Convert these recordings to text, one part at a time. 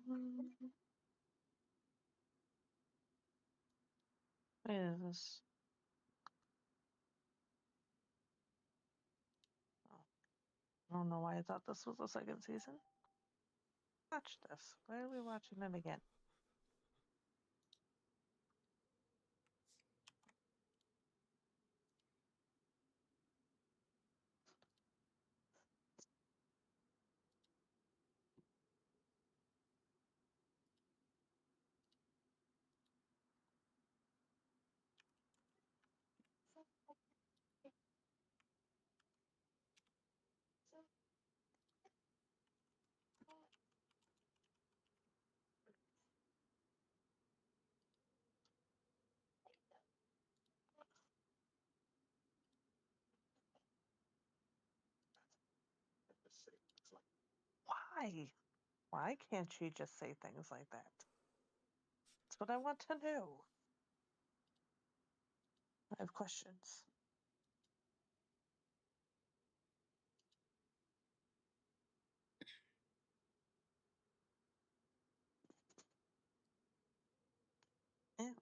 What is this? Oh, I don't know why I thought this was the second season. Watch this. Why are we watching it again? Why? Why can't she just say things like that? That's what I want to know. I have questions. Ew.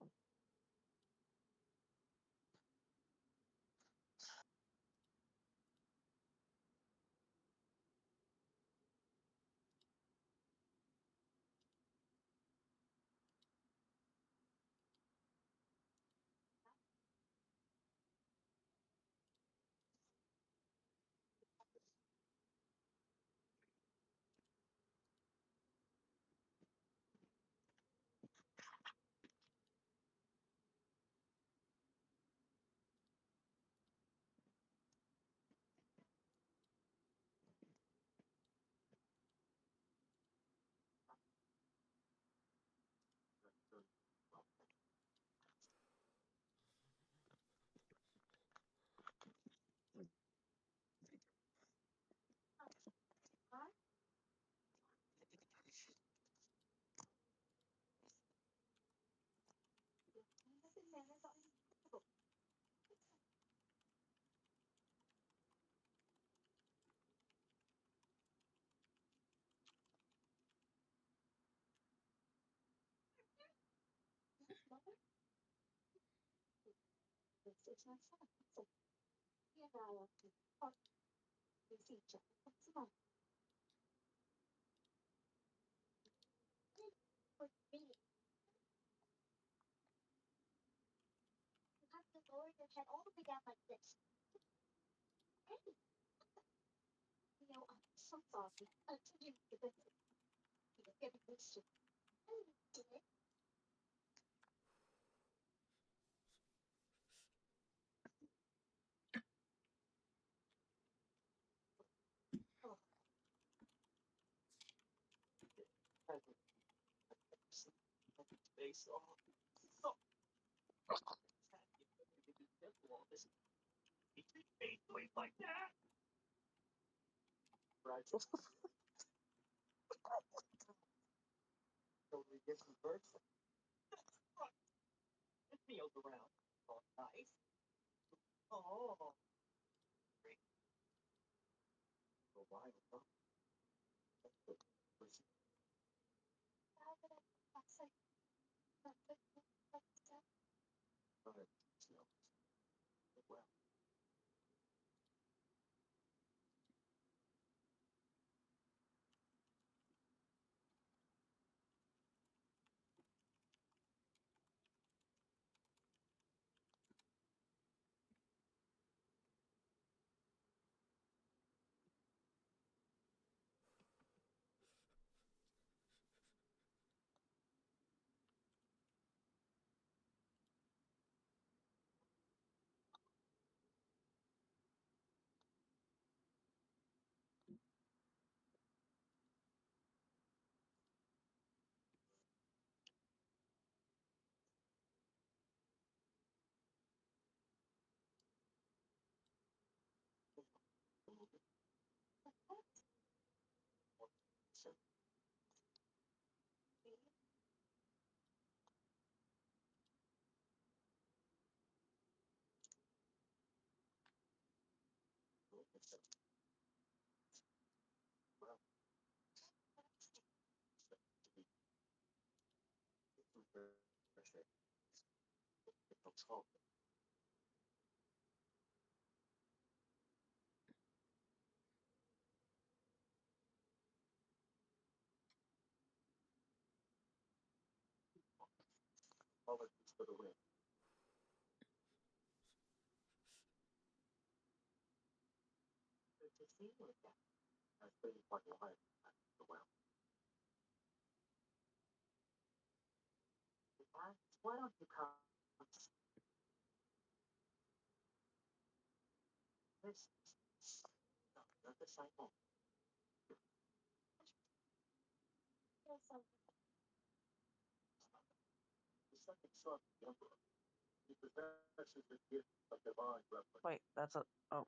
Wait, that's a... Oh,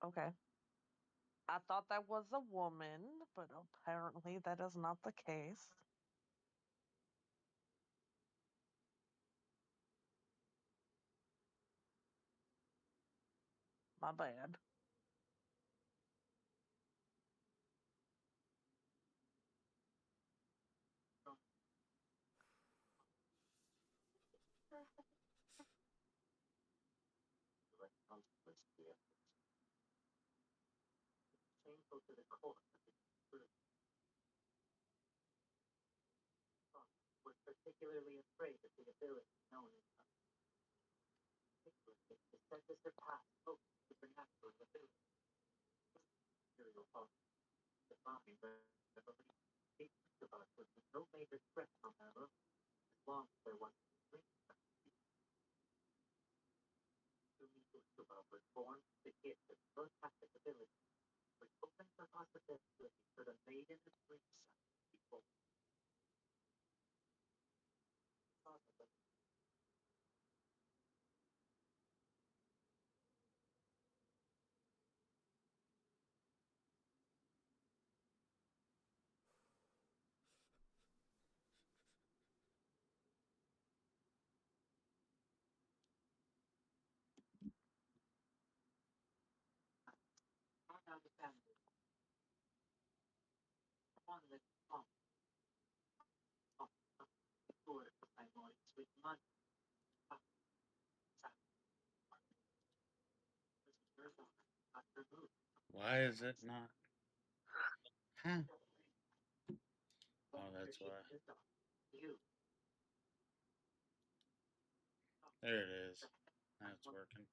okay. I thought that was a woman, but apparently that is not the case. My bad. Why is it not? Huh? Oh, that's why. There it is. Now it's working.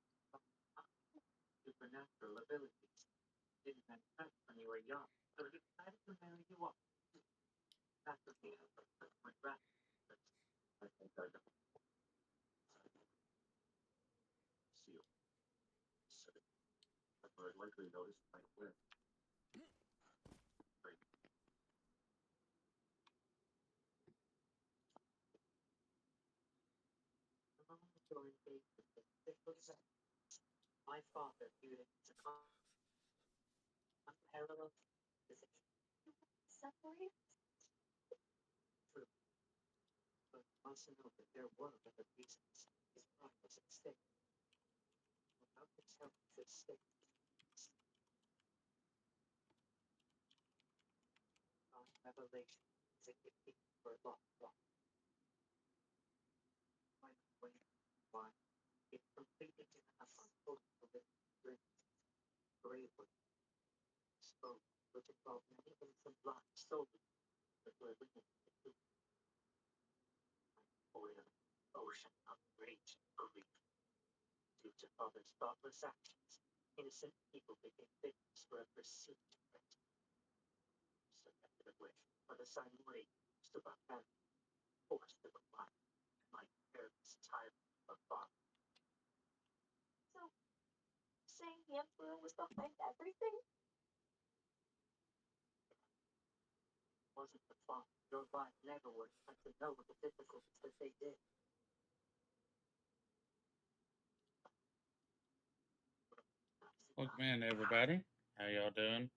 Welcome in, everybody. How y'all doing?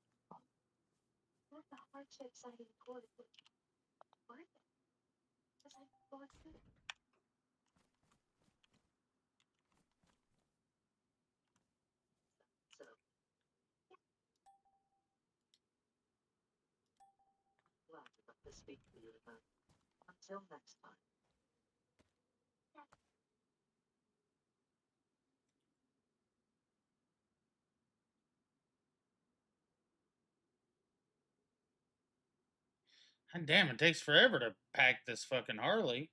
God damn, it takes forever to pack this fucking Harley.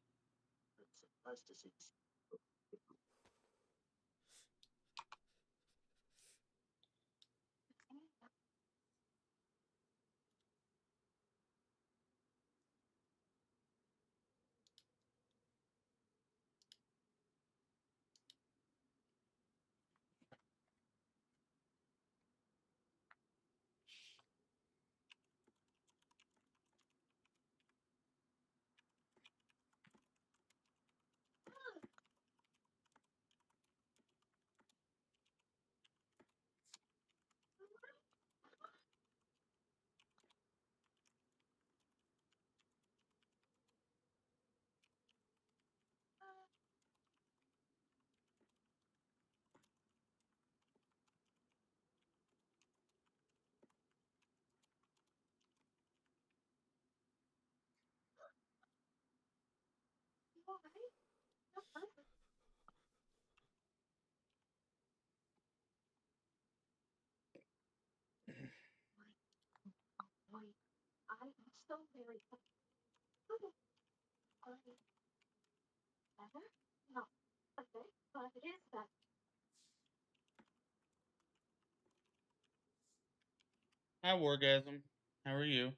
Hi, Wargasm. How are you?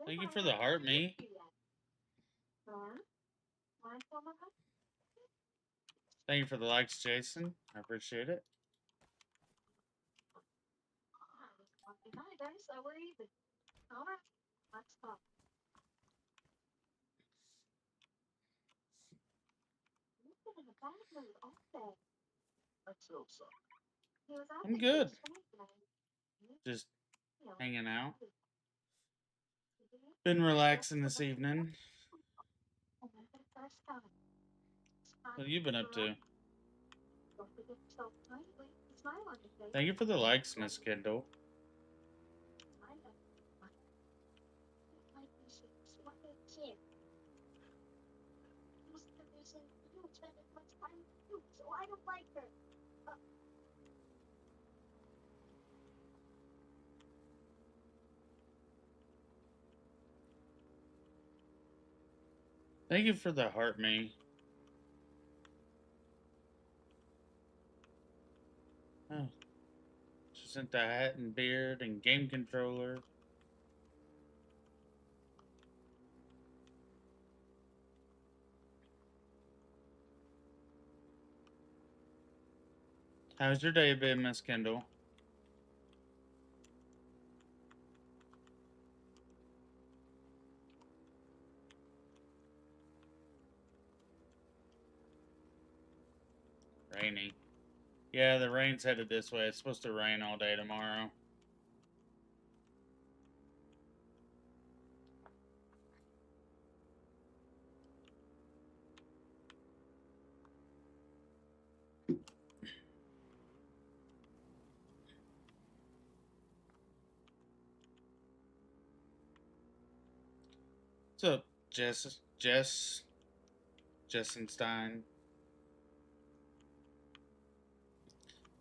Thank you for the heart, me. Thank you for the likes, Jason. I appreciate it. I'm good. Just hanging out. Been relaxing this evening. What have you been up to? Thank you for the likes, Miss Kendall. Thank you for the heart, me. Oh, she sent the hat and beard and game controller. How's your day been, Miss Kendall? Rainy. Yeah, the rain's headed this way. It's supposed to rain all day tomorrow. What's up, Jessenstein?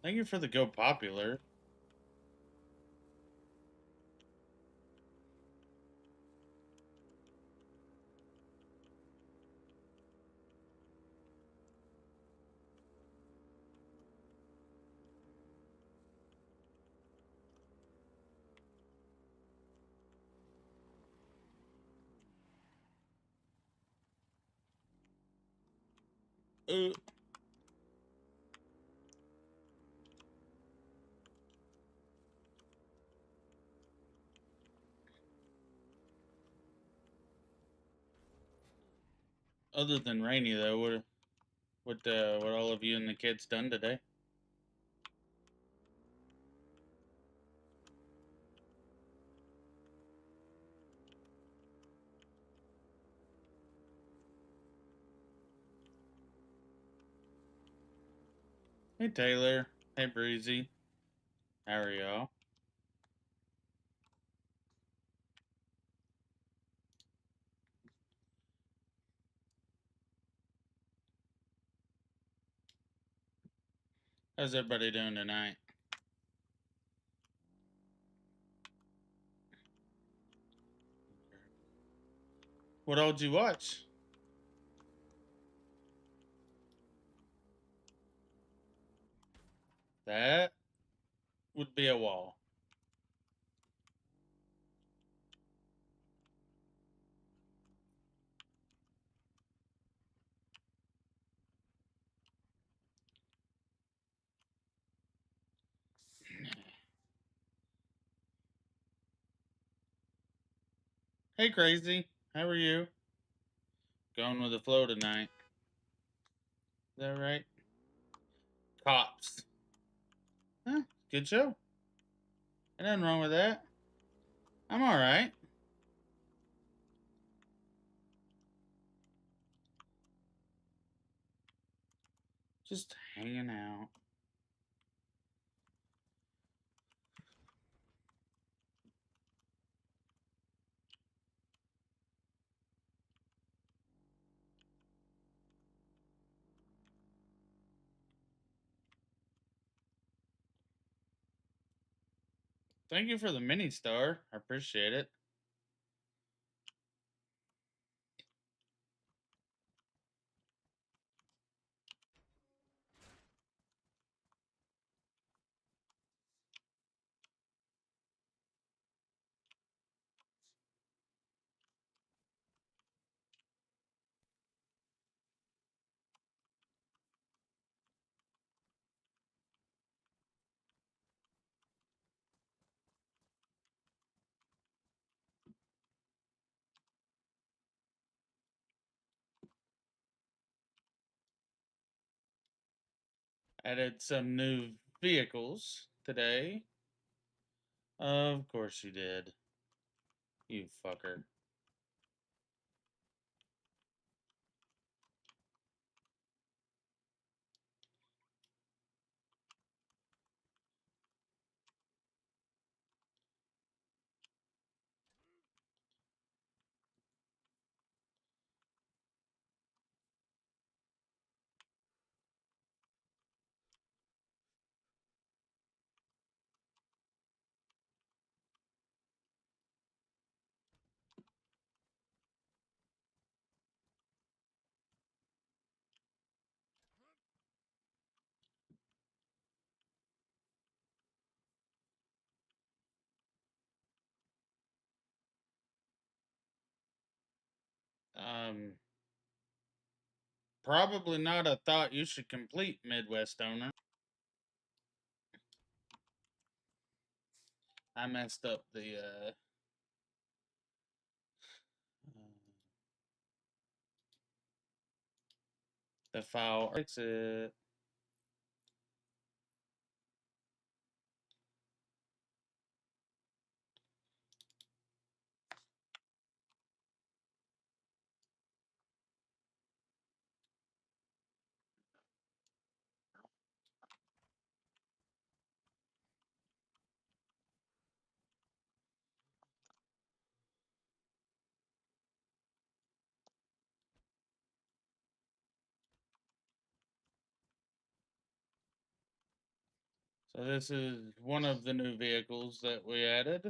Thank you for the go popular. Uh, Other than rainy though, what all of you and the kids done today? Hey Taylor. Hey Breezy. How are y'all? How's everybody doing tonight? What all did you watch? That would be a wall. Hey, crazy. How are you? Going with the flow tonight. Is that right? Cops. Huh? Good show. Ain't nothing wrong with that. I'm alright. Just hanging out. Thank you for the mini star. I appreciate it. Added some new vehicles today. Of course you did. You fucker. Um, Probably not a thought you should complete, Midwest owner. I messed up the file. Fix it. So this is one of the new vehicles that we added.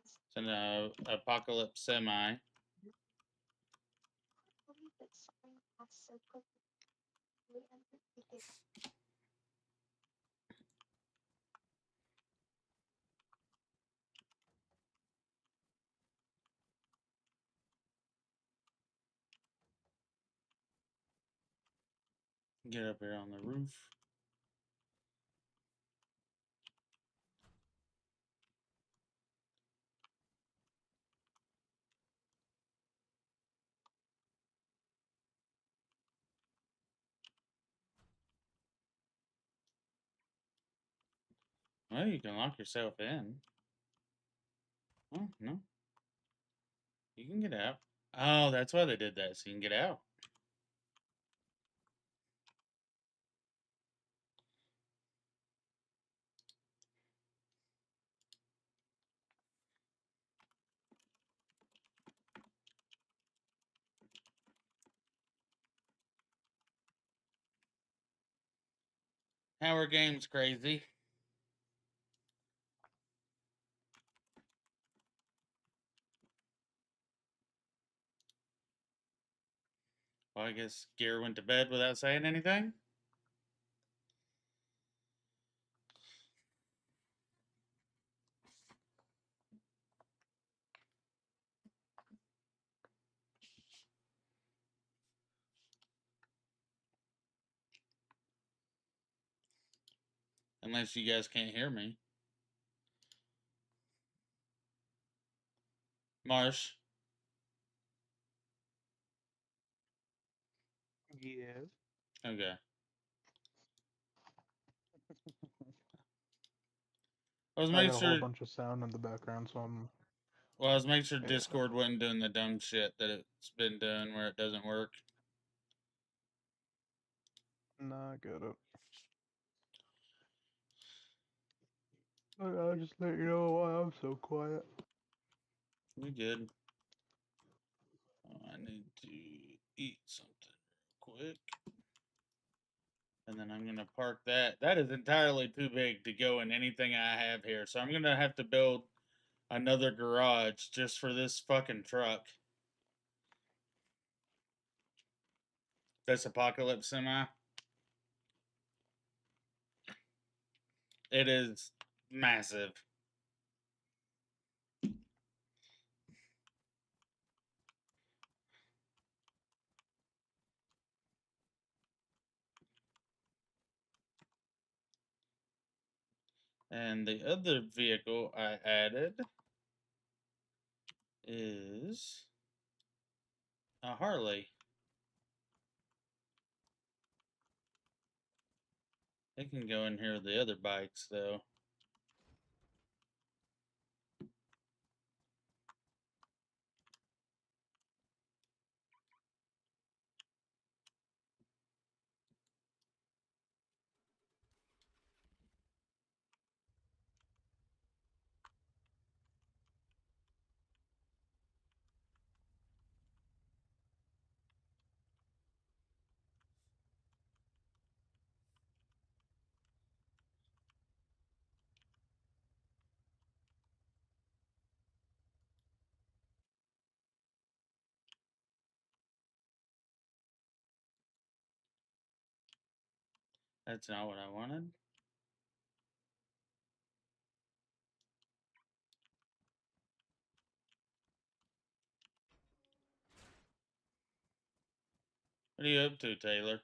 It's an apocalypse semi. Get up here on the roof. Well, you can lock yourself in. Oh, no. You can get out. Oh, that's why they did that, so you can get out. How are games crazy? Well, I guess Gear went to bed without saying anything. Unless you guys can't hear me. Marsh. Yes. Okay. I was I making got a whole sure. bunch of sound in the background, so Well, I was making sure yeah. Discord wasn't doing the dumb shit that it's been doing where it doesn't work. Nah, I get it. I'll just let you know why I'm so quiet. We good. Oh, I need to eat something real quick. And then I'm going to park that. That is entirely too big to go in anything I have here. So I'm going to have to build another garage just for this fucking truck. This apocalypse semi. It is massive. And the other vehicle I added is a Harley. It can go in here with the other bikes, though. That's not what I wanted. What are you up to, Taylor?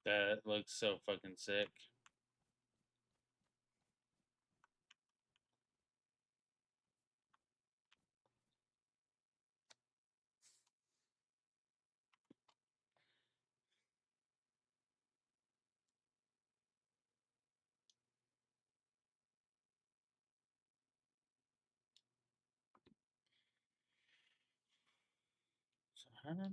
That looks so fucking sick. So how did it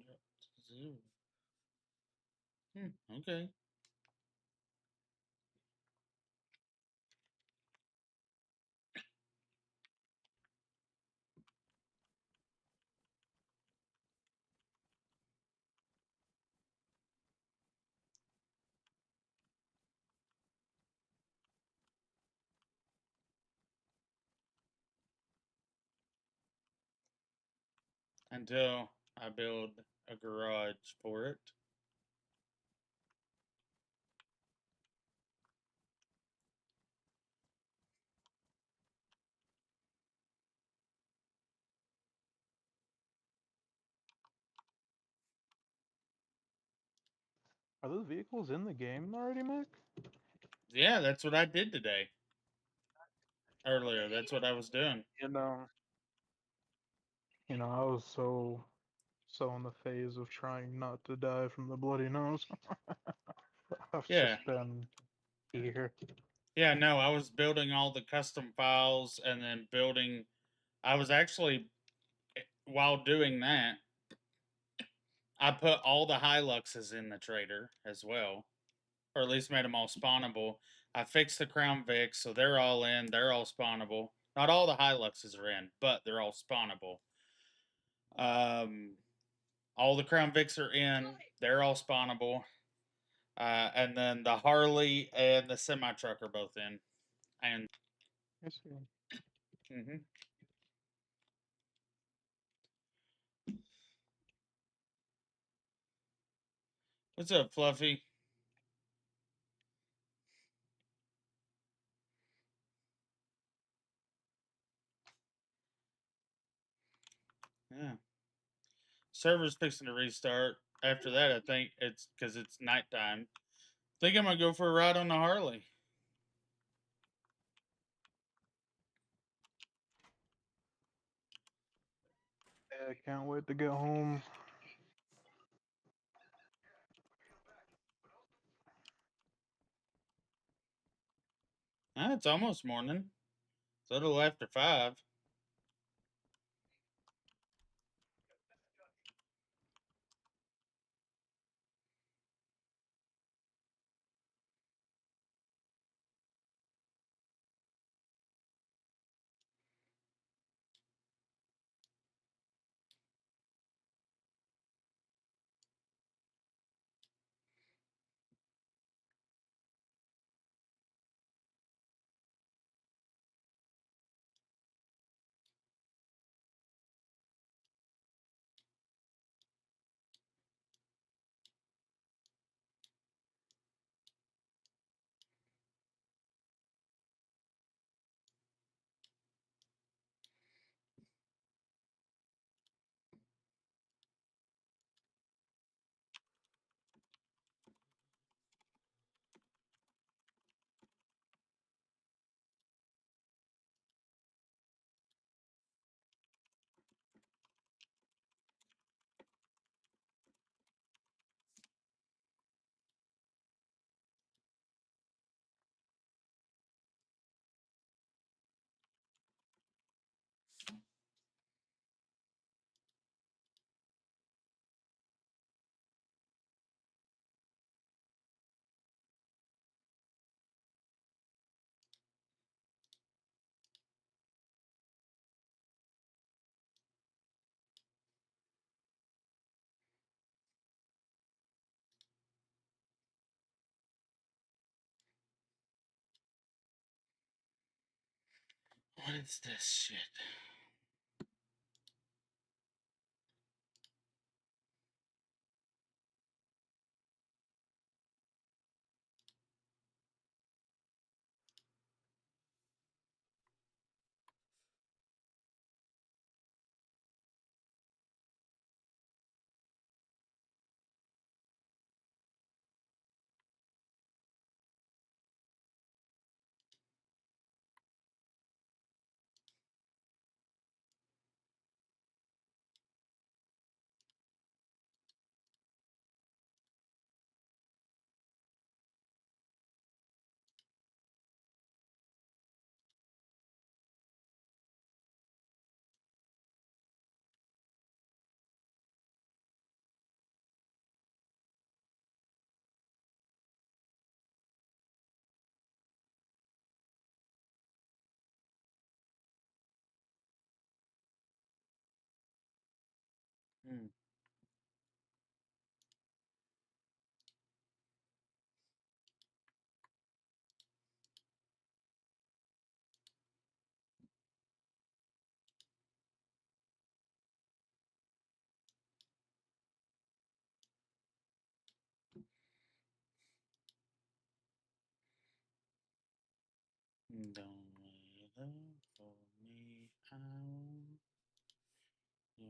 drop to 0? Okay. until I build a garage for it. Are those vehicles in the game already, Mac? Yeah, that's what I did today. Earlier, that's what I was doing. I was so in the phase of trying not to die from the bloody nose. I've Yeah. just been here. Yeah, no, I was building all the custom files and then building. I was actually, while doing that, I put all the Hiluxes in the trader as well, or at least made them all spawnable. I fixed the Crown Vic, so they're all in, they're all spawnable. Not all the Hiluxes are in, but they're all spawnable. All the Crown Vics are in, they're all spawnable. And then the Harley and the semi truck are both in. And I see. mm-hmm. What's up, Fluffy? Yeah. Server's fixing to restart. After that, I think it's because it's nighttime. I think I'm gonna go for a ride on the Harley. Yeah, I can't wait to get home. It's almost morning. It's a little after 5. What is this shit?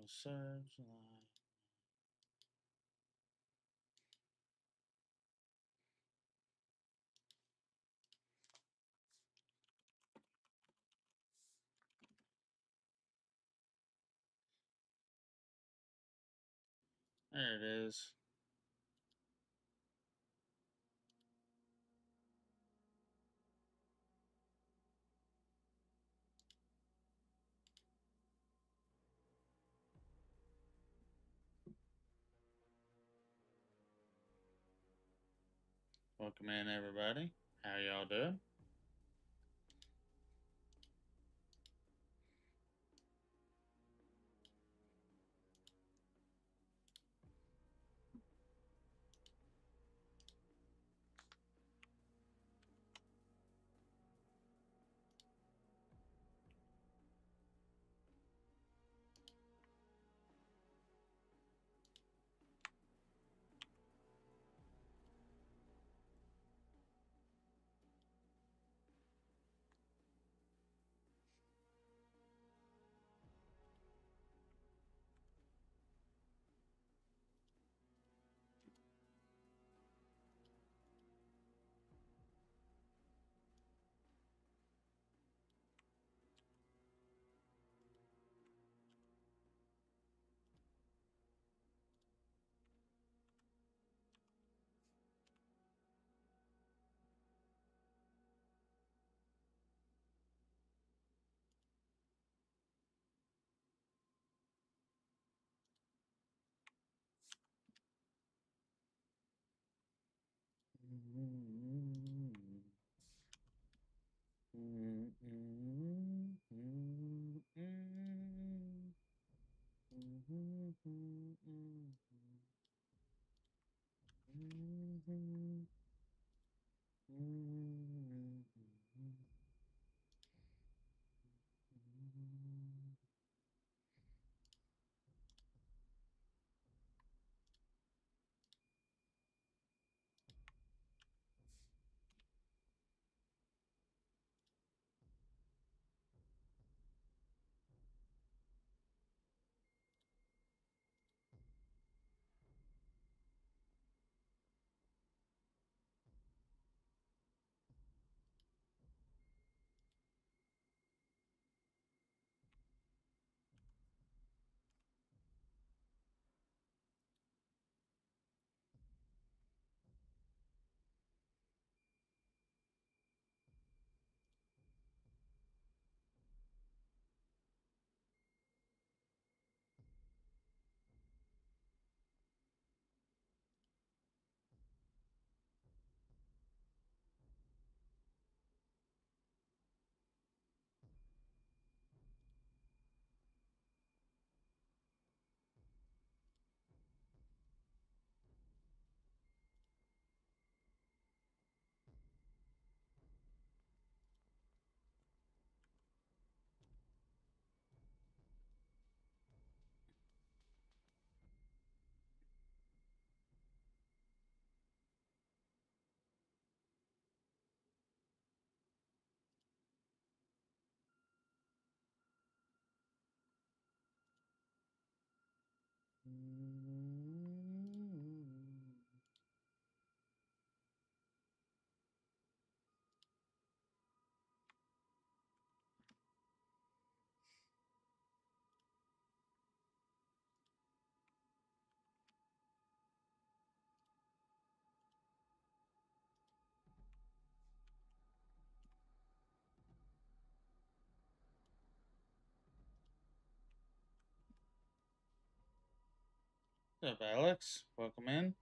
searchlight. There it is. Welcome in, everybody. How y'all doing? What's up, Alex? Welcome in.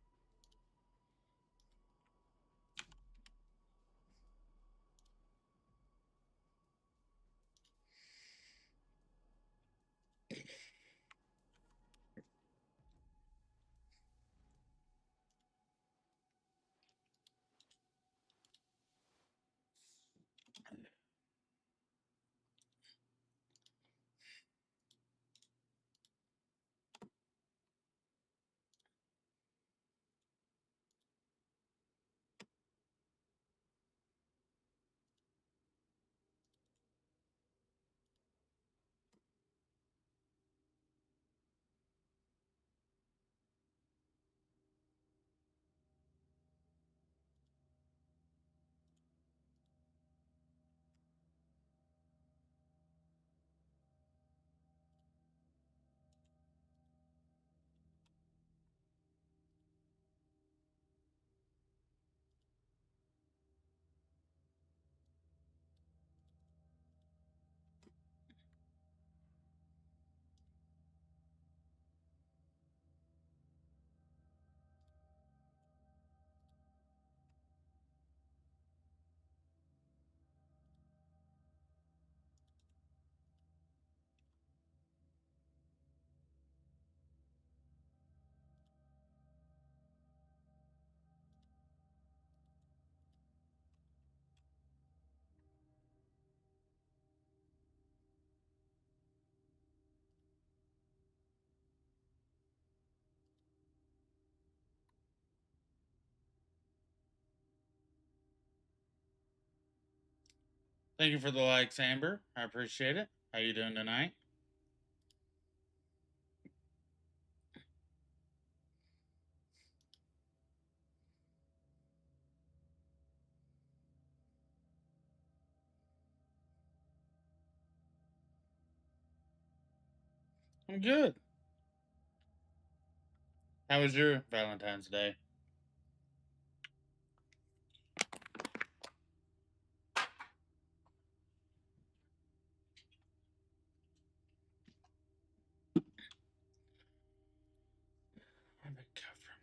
Thank you for the likes, Amber. I appreciate it. How you doing tonight? I'm good. How was your Valentine's Day? Where'd that come from?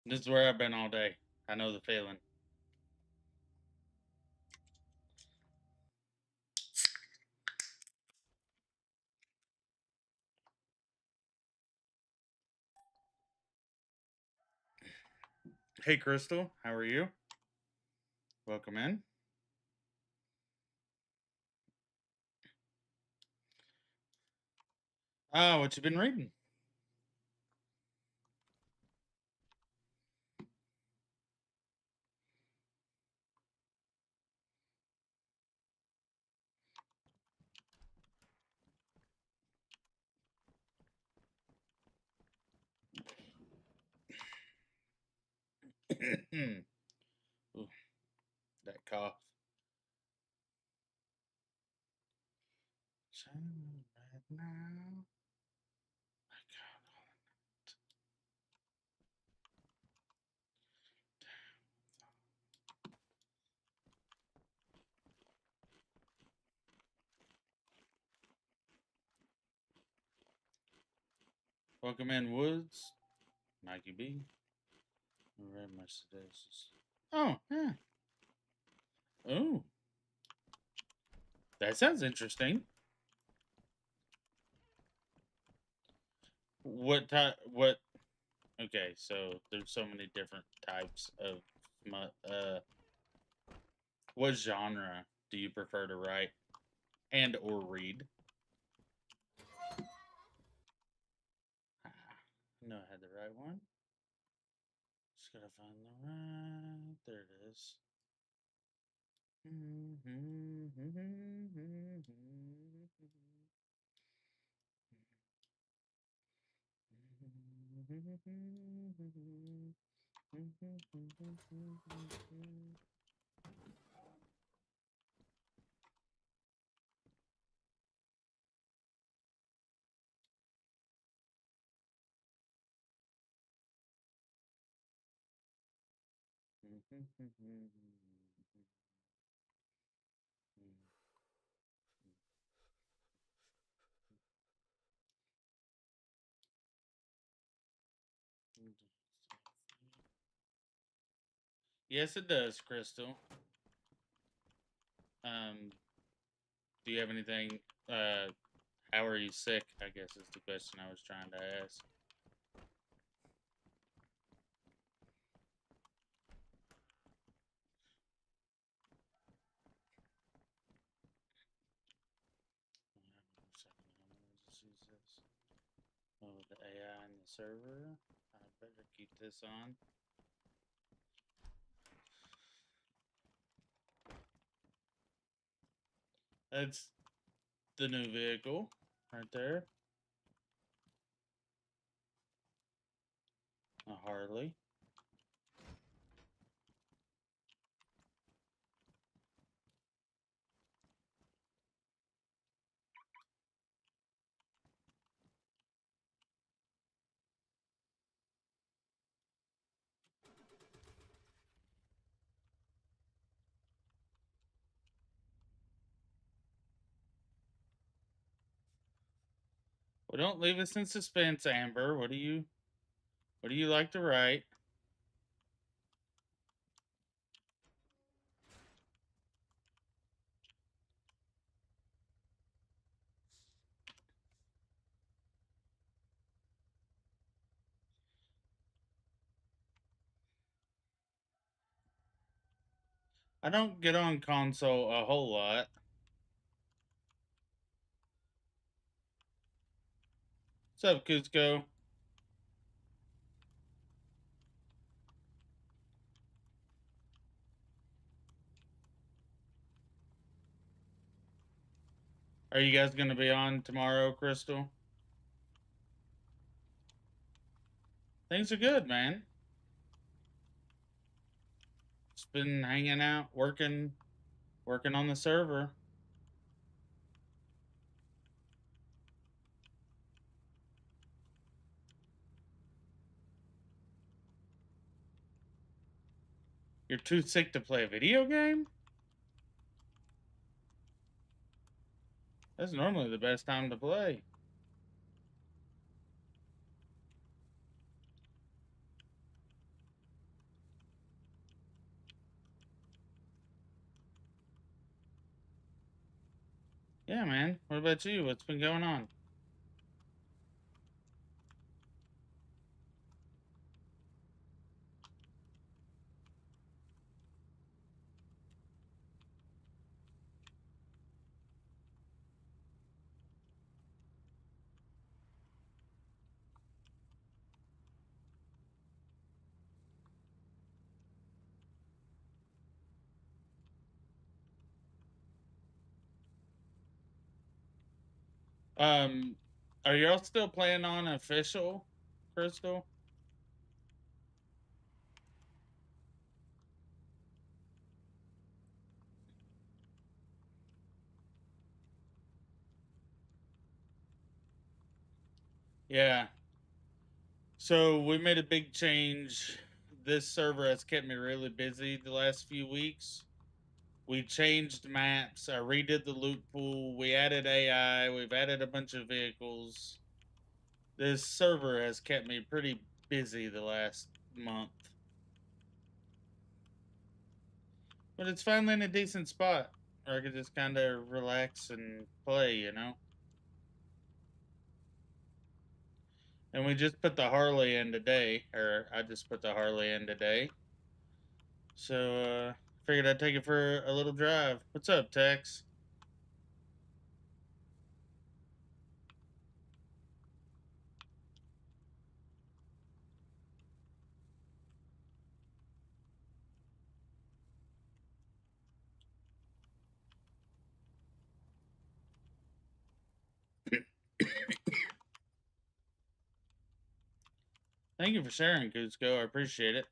This is where I've been all day. I know the feeling. Hey, Crystal. How are you? Welcome in. What you been reading? Ooh, that cough. Shining right now. My God, welcome in, Woods. Mikey B. Red Mercedes. Oh, yeah. Oh, that sounds interesting. What type? What? Okay, so there's so many different types of what genre do you prefer to write and or read? No, I had the right one. Just gotta find the right. There it is. Yes, it does, Crystal. Do you have anything? How are you sick? I guess is the question I was trying to ask. Oh, the AI and the server. I better keep this on. That's the new vehicle right there. A Harley. Well, don't leave us in suspense, Amber. What do you like to write? I don't get on console a whole lot. What's up, Kuzco? Are you guys going to be on tomorrow, Crystal? Things are good, man. Just been hanging out, working on the server. You're too sick to play a video game? That's normally the best time to play. Yeah, man. What about you? What's been going on? Are y'all still playing on official, Crystal? Yeah. So we made a big change. This server has kept me really busy the last few weeks. We changed maps. I redid the loot pool. We added AI. We've added a bunch of vehicles. This server has kept me pretty busy the last month. But it's finally in a decent spot where I could just kind of relax and play, you know? And we just put the Harley in today, or I just put the Harley in today. So, figured I'd take it for a little drive. What's up, Tex? Thank you for sharing, Kuzco. I appreciate it.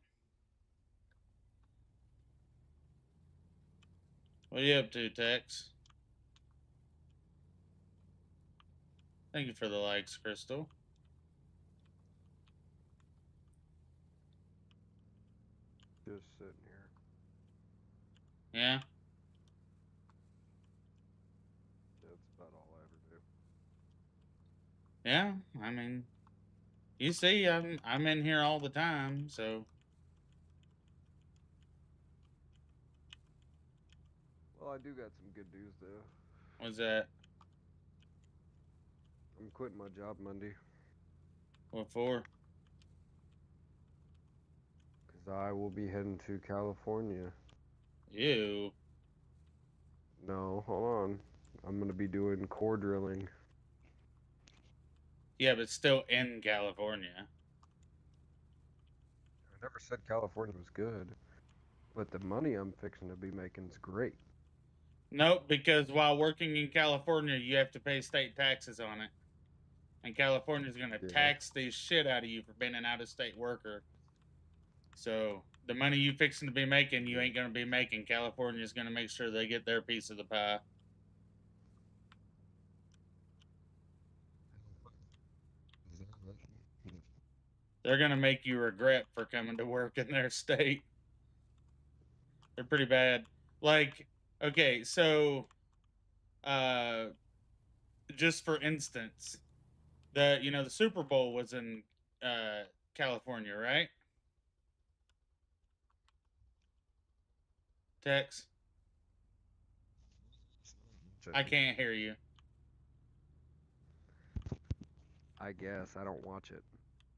What are you up to, Tex? Thank you for the likes, Crystal. Just sitting here. Yeah? That's about all I ever do. Yeah, I mean, you see, I'm in here all the time, so. Well, I do got some good news though. What's that? I'm quitting my job Monday What for? because I will be heading to California. Ew. No, hold on. I'm gonna be doing core drilling. Yeah, but still in California. I never said California was good, but the money I'm fixing to be making is great. Nope, because while working in California, you have to pay state taxes on it. And California's going to Yeah. tax the shit out of you for being an out of state worker. So the money you fixing to be making, you ain't going to be making. California's going to make sure they get their piece of the pie. They're going to make you regret for coming to work in their state. They're pretty bad. Like, okay, so just for instance, the Super Bowl was in California, right? Tex, I can't hear you. I guess I don't watch it.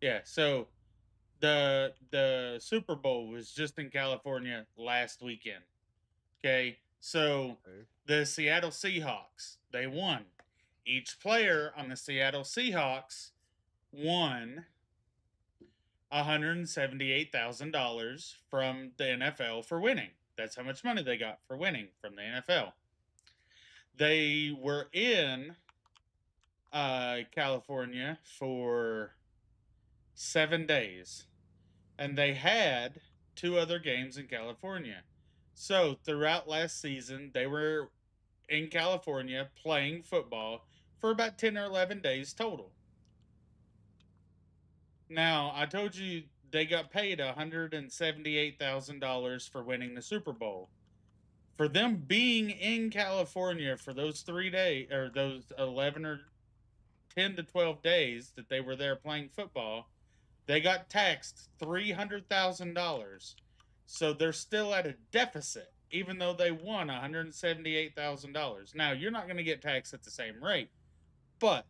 Yeah, so the Super Bowl was just in California last weekend. Okay, so Okay. the Seattle Seahawks, they won. Each player on the Seattle Seahawks won $178,000 from the NFL for winning. That's how much money they got for winning from the NFL. They were in California for 7 days, and they had two other games in California. So throughout last season, they were in California playing football for about 10 or 11 days total. Now, I told you they got paid $178,000 for winning the Super Bowl. For them being in California for those 3 days, or those 11 or 10 to 12 days that they were there playing football, they got taxed $300,000. So they're still at a deficit, even though they won $178,000. Now, you're not going to get taxed at the same rate, but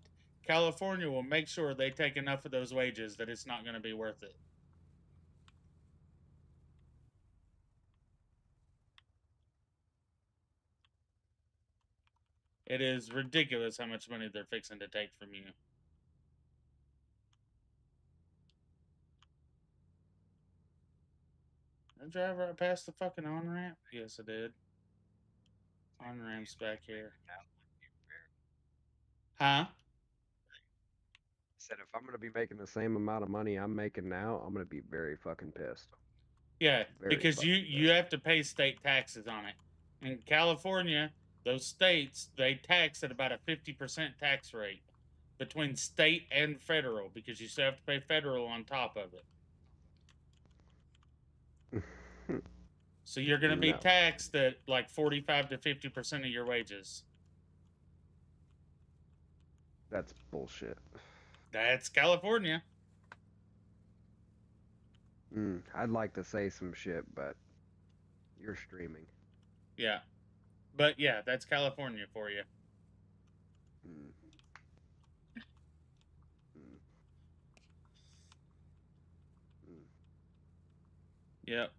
California will make sure they take enough of those wages that it's not going to be worth it. It is ridiculous how much money they're fixing to take from you. Did I drive right past the fucking on ramp? Yes, I did. On ramps back here. Huh? Said if I'm gonna be making the same amount of money I'm making now, I'm gonna be very fucking pissed. Yeah, Very because you fucking you pissed. have to pay state taxes on it. In California, those states they tax at about a 50% tax rate between state and federal because you still have to pay federal on top of it. So you're going to be No, taxed at like 45 to 50% of your wages. that's bullshit. That's California. I'd like to say some shit, but you're streaming. Yeah. But yeah, that's California for you. Mm. Mm. Mm. Yep.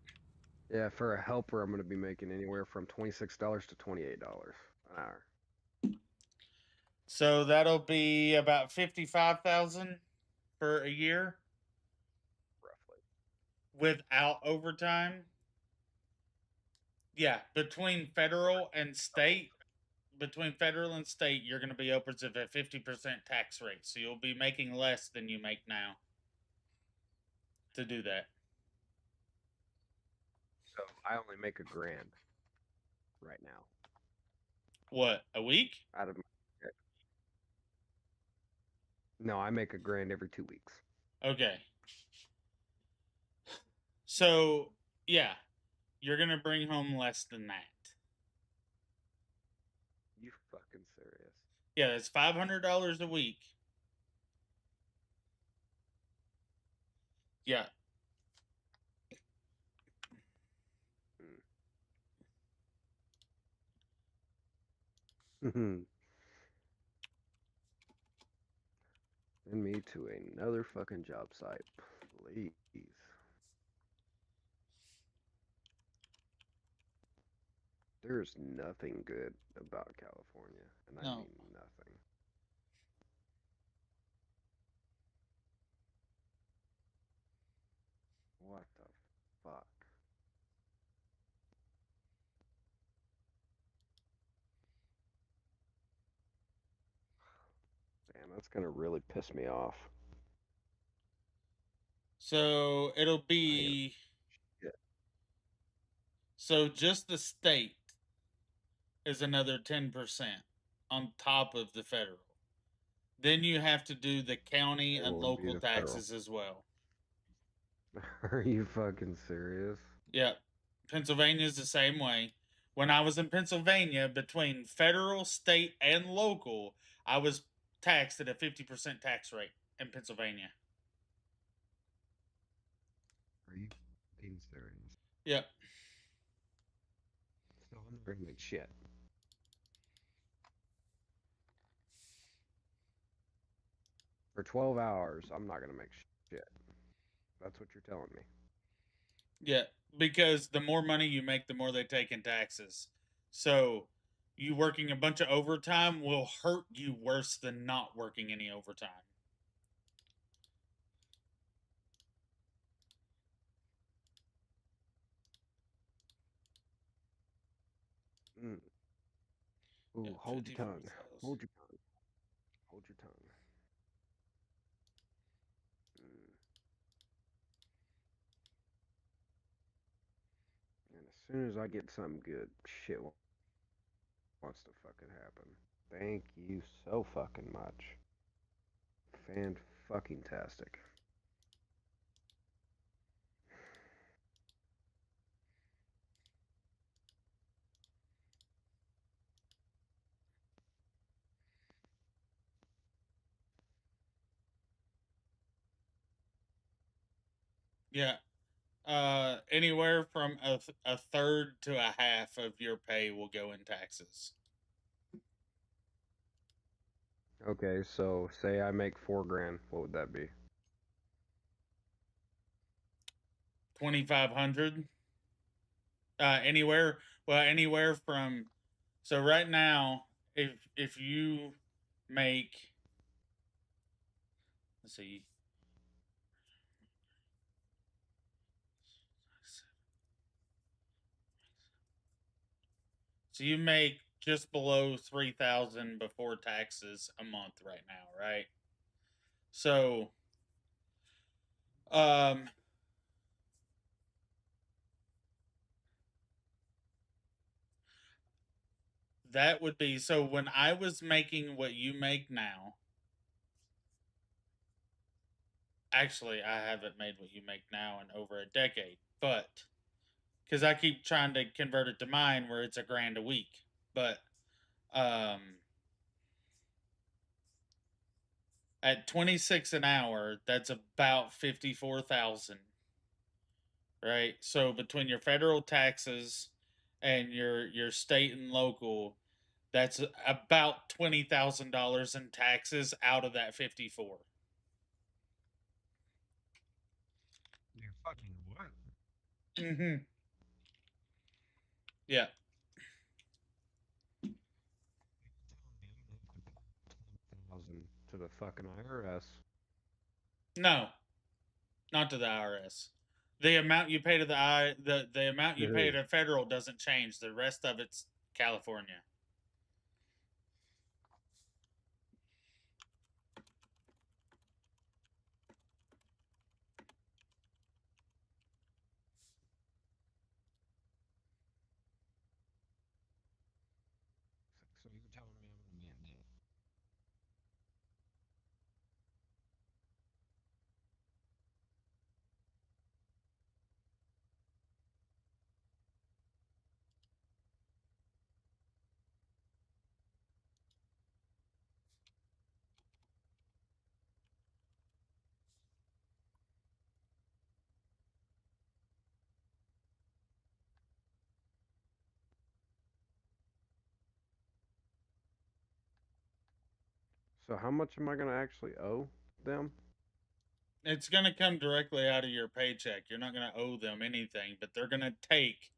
Yeah, for a helper, I'm gonna be making anywhere from $26 to $28 an hour. So that'll be about 55,000 for a year Roughly. without overtime. Yeah, between federal and state, you're going to be upwards of a 50% tax rate. So you'll be making less than you make now to do that. So I only make $1,000 right now What, a week? out of my. No, I make $1,000 every 2 weeks. Okay. So, yeah, you're going to bring home less than that. You fucking serious? Yeah, that's $500 a week. Yeah. Send me to another fucking job site, please. There's nothing good about California, and I No. mean nothing. What the fuck? Damn, that's gonna really piss me off. So it'll I ain't be. gonna. So just the state is another 10% on top of the federal. Then you have to do the county It and will be local the federal. taxes as well. Are you fucking serious? Yeah. Pennsylvania's the same way. When I was in Pennsylvania, between federal, state, and local, I was taxed at a 50% tax rate in Pennsylvania. Are you being serious? Yep. So I'm not gonna make shit. For 12 hours, I'm not gonna make shit. That's what you're telling me. Yeah, because the more money you make, the more they take in taxes. So you working a bunch of overtime will hurt you worse than not working any overtime. Mm. Ooh, Yeah, hold your tongue. 54,000. Hold your tongue. Hold your tongue. Mm. And as soon as I get something good, shit wants to fucking happen. Thank you so fucking much. Fan fucking tastic. Yeah. Anywhere from a third to a half of your pay will go in taxes. Okay, so say I make 4 grand, what would that be? 2,500. Anywhere from. So right now, if you make, let's see, so you make just below 3,000 before taxes a month right now, right? So, um, that would be so. When I was making what you make now, actually, I haven't made what you make now in over a decade, but because I keep trying to convert it to mine where it's $1,000 a week, but um, at 26 an hour, that's about 54,000, right? So between your federal taxes and your state and local, that's about $20,000 in taxes out of that 54. You're fucking what? Mm-hmm. Yeah. Thousand to the fucking IRS. No, not to the IRS. The amount you pay to the amount you pay to federal doesn't change. The rest of it's California. So you're telling me I'm gonna be in debt? So how much am I gonna actually owe them? It's going to come directly out of your paycheck. You're not going to owe them anything, but they're going to take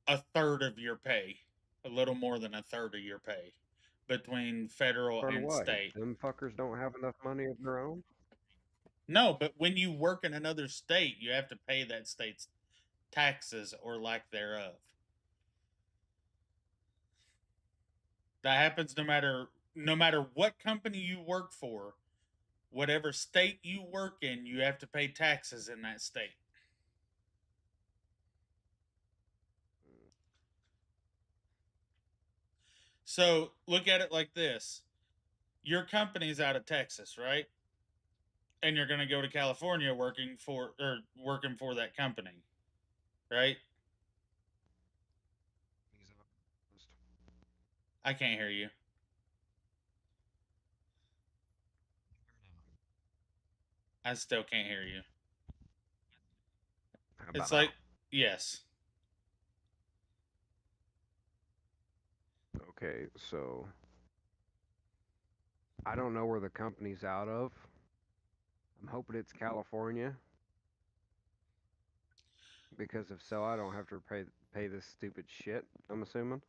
a third of your pay, a little more than a third of your pay between federal For and what? state. Them fuckers don't have enough money of their own? No, but when you work in another state, you have to pay that state's taxes or lack thereof. That happens no matter what company you work for, whatever state you work in, you have to pay taxes in that state. So look at it like this: your company's out of Texas, right? And you're going to go to California working for that company, right? I can't hear you. I still can't hear you. How It's about like now? yes. Okay, so I don't know where the company's out of. I'm hoping it's California. Because if so, I don't have to pay this stupid shit. I'm assuming.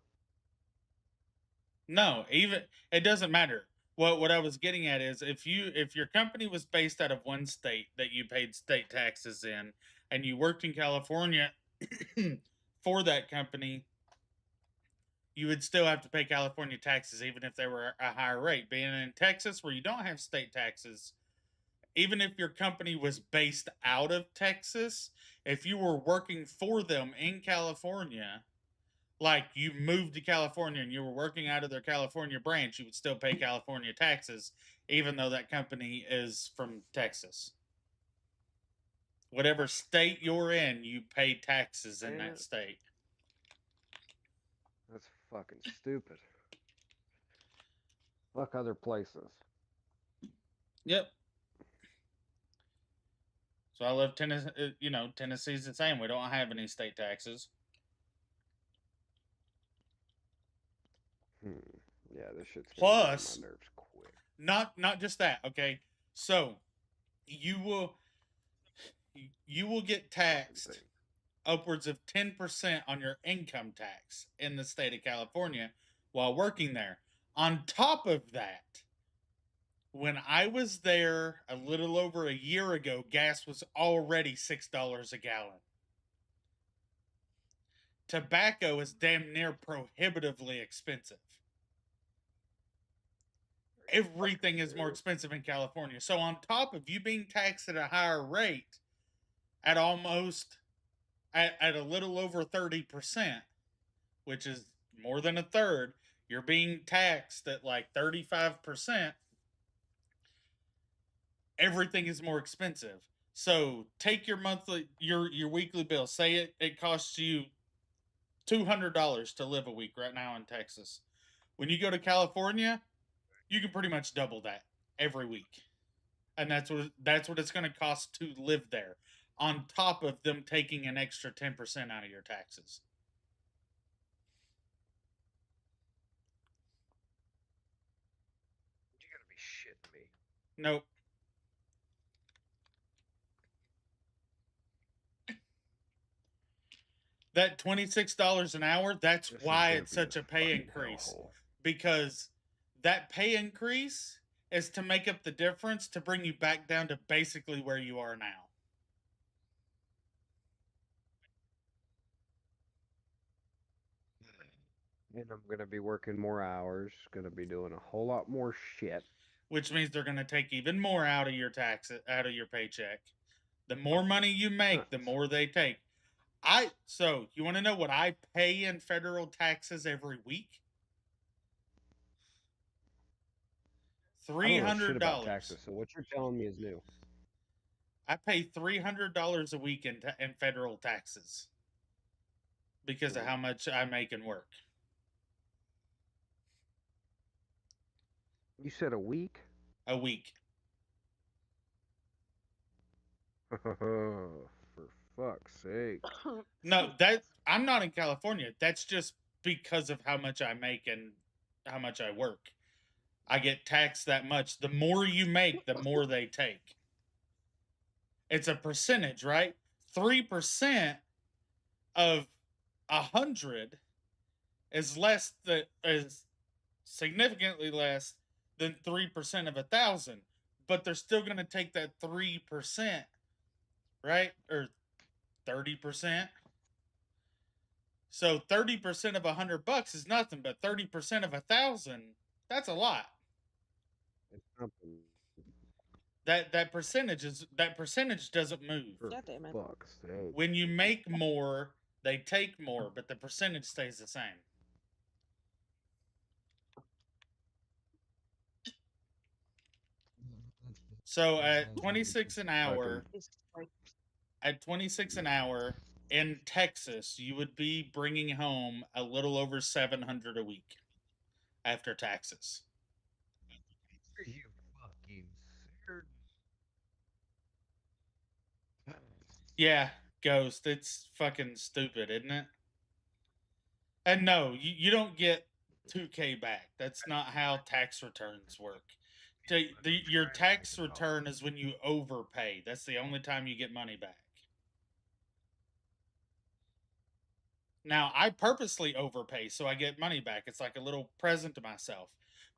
No, even it doesn't matter. What I was getting at is if your company was based out of one state that you paid state taxes in, and you worked in California for that company, you would still have to pay California taxes even if they were a higher rate. Being in Texas where you don't have state taxes, even if your company was based out of Texas, if you were working for them in California, like you moved to California and you were working out of their California branch, you would still pay California taxes, even though that company is from Texas. Whatever state you're in, you pay taxes in that state. That's fucking stupid. Fuck other places. Yep. So I love Tennessee. Tennessee's the same. We don't have any state taxes. Yeah, this shit's gonna get Plus, on my nerves quick. Not just that. Okay, so you will get taxed upwards of 10% on your income tax in the state of California while working there. On top of that, when I was there a little over a year ago, gas was already $6 a gallon. Tobacco is damn near prohibitively expensive. Everything is more expensive in California. So on top of you being taxed at a higher rate, at almost at a little over 30%, which is more than a third, you're being taxed at like 35%. Everything is more expensive. So take your weekly bill. Say it costs you $200 to live a week right now in Texas. When you go to California, you can pretty much double that every week. And that's what it's going to cost to live there, on top of them taking an extra 10% out of your taxes. You gotta be shitting me. Nope. That $26 an hour, that's why it's such a pay increase. Because that pay increase is to make up the difference to bring you back down to basically where you are now. And I'm gonna be working more hours, gonna be doing a whole lot more shit. Which means they're gonna take even more out of your out of your paycheck. The more money you make, the more they take. So you want to know what I pay in federal taxes every week? $300. Taxes, so what you're telling me is new. I pay $300 a week in federal taxes because of how much I make and work. You said a week? A week. For fuck's sake. No, I'm not in California. That's just because of how much I make and how much I work. I get taxed that much. The more you make, the more they take. It's a percentage, right? 3% of 100 is significantly less than 3% of 1,000, but they're still going to take that 3%, right? Or 30%. So 30% of $100 is nothing, but 30% of 1,000, that's a lot. It's something. That percentage doesn't move. For fuck's sake. When you make more, they take more, but the percentage stays the same. So at 26 an hour, in Texas, you would be bringing home a little over $700 a week after taxes. Are you fucking serious? Yeah, Ghost, it's fucking stupid, isn't it? And no, you don't get 2K back. That's not how tax returns work. Your tax return is when you overpay. That's the only time you get money back. Now, I purposely overpay so I get money back. It's like a little present to myself.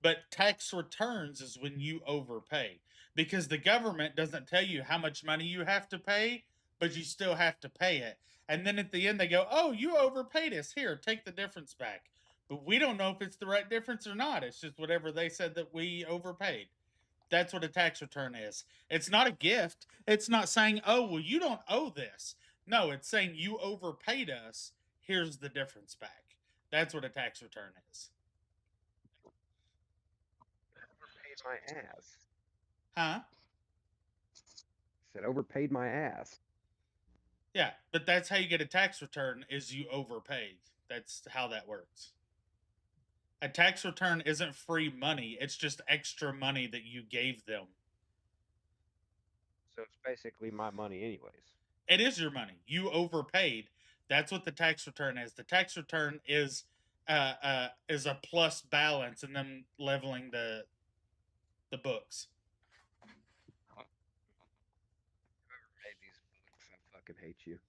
But tax returns is when you overpay because the government doesn't tell you how much money you have to pay, but you still have to pay it. And then at the end, they go, "Oh, you overpaid us. Here, take the difference back." But we don't know if it's the right difference or not. It's just whatever they said that we overpaid. That's what a tax return is. It's not a gift. It's not saying, "Oh, well, you don't owe this." No, it's saying you overpaid us. Here's the difference back. That's what a tax return is. Overpaid my ass. Huh? Said overpaid my ass. Yeah, but that's how you get a tax return is you overpaid. That's how that works. A tax return isn't free money. It's just extra money that you gave them. So it's basically my money, anyways. It is your money. You overpaid. That's what the tax return is. The tax return is a plus balance and then leveling the books. Whoever made these books, I fucking hate you.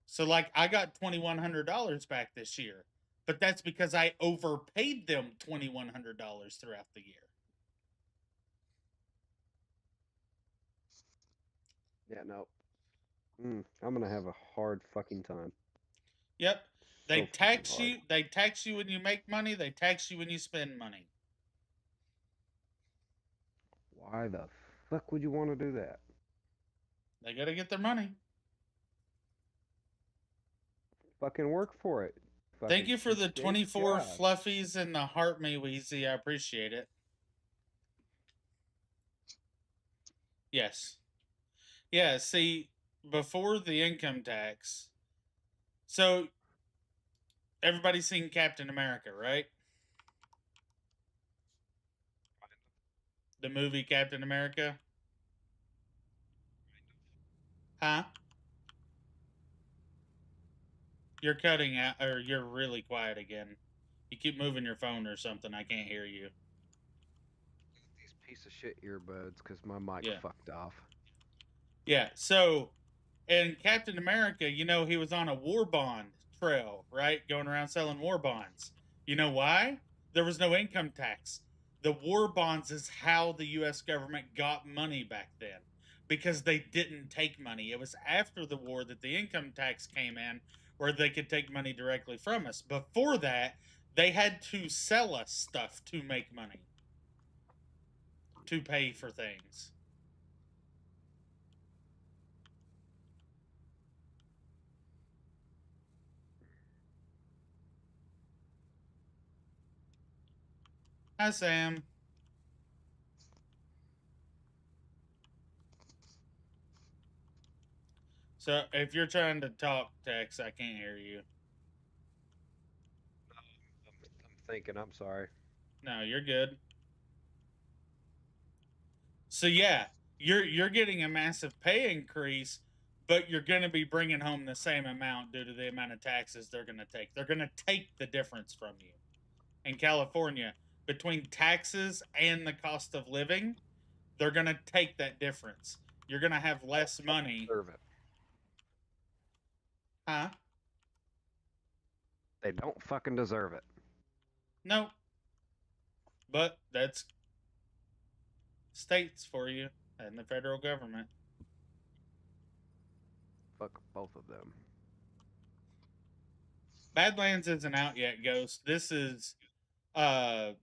So like I got $2,100 back this year, but that's because I overpaid them $2,100 throughout the year. Yeah, no. I'm gonna have a hard fucking time. Yep. They So tax fucking you. hard. They tax you when you make money. They tax you when you spend money. Why the fuck would you want to do that? They got to get their money. Fucking work for it. Thank you for the cheapskate. 24 God. fluffies and the heart me Weezy. I appreciate it. Yes. Yeah, see, before the income tax. So everybody's seen Captain America, right? The movie Captain America? Huh? You're cutting out, or you're really quiet again. You keep moving your phone or something. I can't hear you. These piece of shit earbuds because my mic Yeah. fucked off. Yeah, so in Captain America, you know, he was on a war bond trail, right? Going around selling war bonds. You know why? There was no income tax. The war bonds is how the US government got money back then because they didn't take money. It was after the war that the income tax came in where they could take money directly from us. Before that, they had to sell us stuff to make money, to pay for things. Hi, Sam. So if you're trying to talk, Tex, I can't hear you. I'm thinking. I'm sorry. No, you're good. So yeah, you're getting a massive pay increase, but you're going to be bringing home the same amount due to the amount of taxes they're going to take. They're going to take the difference from you. In California, between taxes and the cost of living, they're going to take that difference. You're going to have less money. Deserve it. Huh? They don't fucking deserve it. No. But that's states for you and the federal government. Fuck both of them. Badlands isn't out yet, Ghost. This is Bitterroot.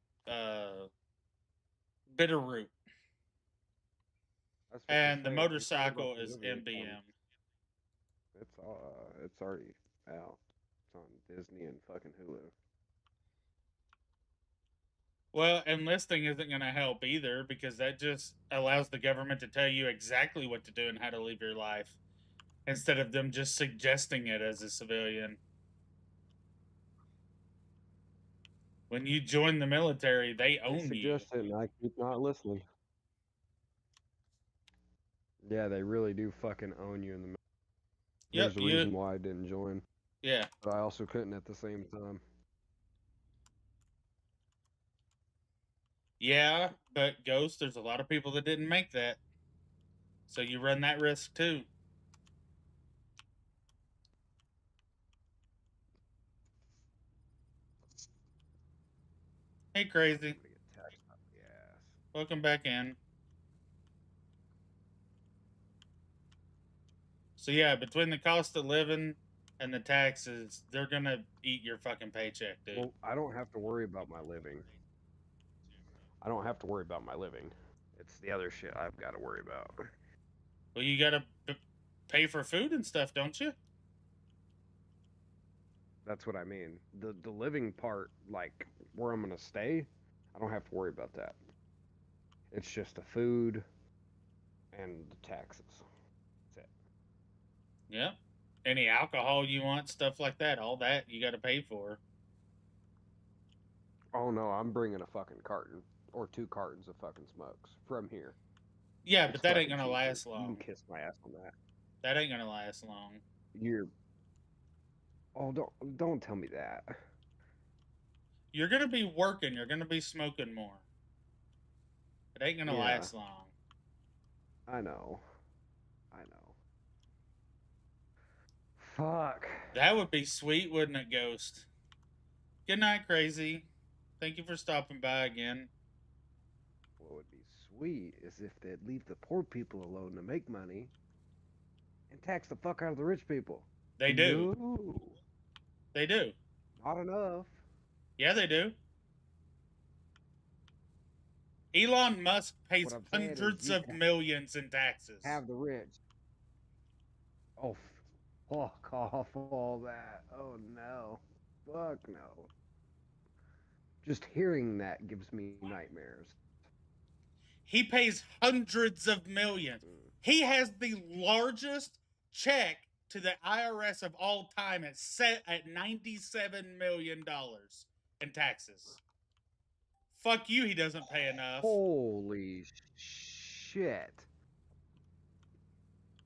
And the motorcycle is MBM. It's already out. It's on Disney and fucking Hulu. Well, enlisting isn't going to help either because that just allows the government to tell you exactly what to do and how to live your life instead of them just suggesting it as a civilian. When you join the military, they own you. They suggest it and I keep not listening. Yeah, they really do fucking own you in the military. Yep, There's a reason why I didn't join. Yeah. But I also couldn't at the same time. Yeah, but Ghost, there's a lot of people that didn't make that. So you run that risk too. Hey, Crazy. I'm gonna get taxed out the ass. Welcome back in. So yeah, between the cost of living and the taxes, they're gonna eat your fucking paycheck, dude. Well, I don't have to worry about my living. I don't have to worry about my living. It's the other shit I've got to worry about. Well, you gotta pay for food and stuff, don't you? That's what I mean. The living part, like where I'm gonna stay, I don't have to worry about that. It's just the food and the taxes. That's it. Yep. Any alcohol you want, stuff like that, all that you gotta pay for. Oh no, I'm bringing a fucking carton or 2 cartons of fucking smokes from here. Yeah, It's but that ain't fucking gonna cheaper. last You can long. kiss my ass on that. That ain't gonna last long. You're Oh, don't tell me that. You're gonna be working. You're gonna be smoking more. It ain't gonna Yeah, last long. I know. I know. Fuck. That would be sweet, wouldn't it, Ghost? Good night, Crazy. Thank you for stopping by again. What would be sweet is if they'd leave the poor people alone to make money and tax the fuck out of the rich people. They do. No, They do. not enough. Yeah, they do. Elon Musk pays What I'm saying is hundreds you of can millions in taxes. have the rich. Oh, fuck off all that. Oh no. Fuck no. Just hearing that gives me nightmares. He pays hundreds of millions. He has the largest check to the IRS of all time at $97 million in taxes. Fuck you, he doesn't pay enough. Holy shit.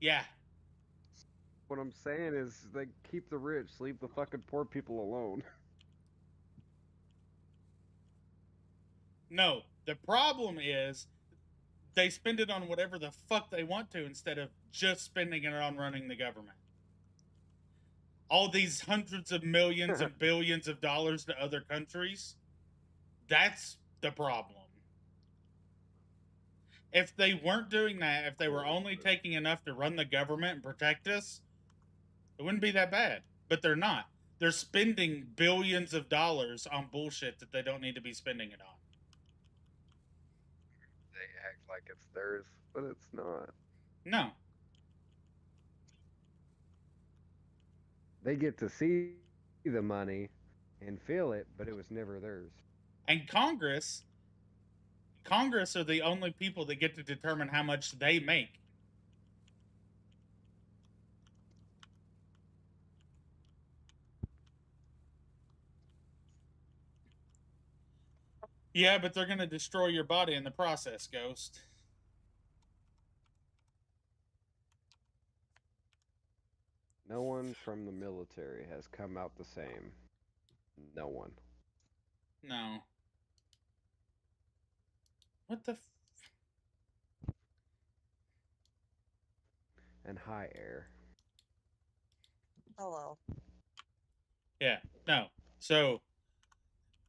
Yeah. What I'm saying is they keep the rich, leave the fucking poor people alone. No, the problem is they spend it on whatever the fuck they want to instead of just spending it on running the government. All these hundreds of millions and billions of dollars to other countries, that's the problem. If they weren't doing that, if they were only taking enough to run the government and protect us, it wouldn't be that bad. But they're not. They're spending billions of dollars on bullshit that they don't need to be spending it on. They act like it's theirs, but it's not. No. They get to see the money and feel it, but it was never theirs. And Congress are the only people that get to determine how much they make. Yeah, but they're going to destroy your body in the process, Ghost. No one from the military has come out the same. No one. No. What the And hi, air. Hello. Yeah, no. So,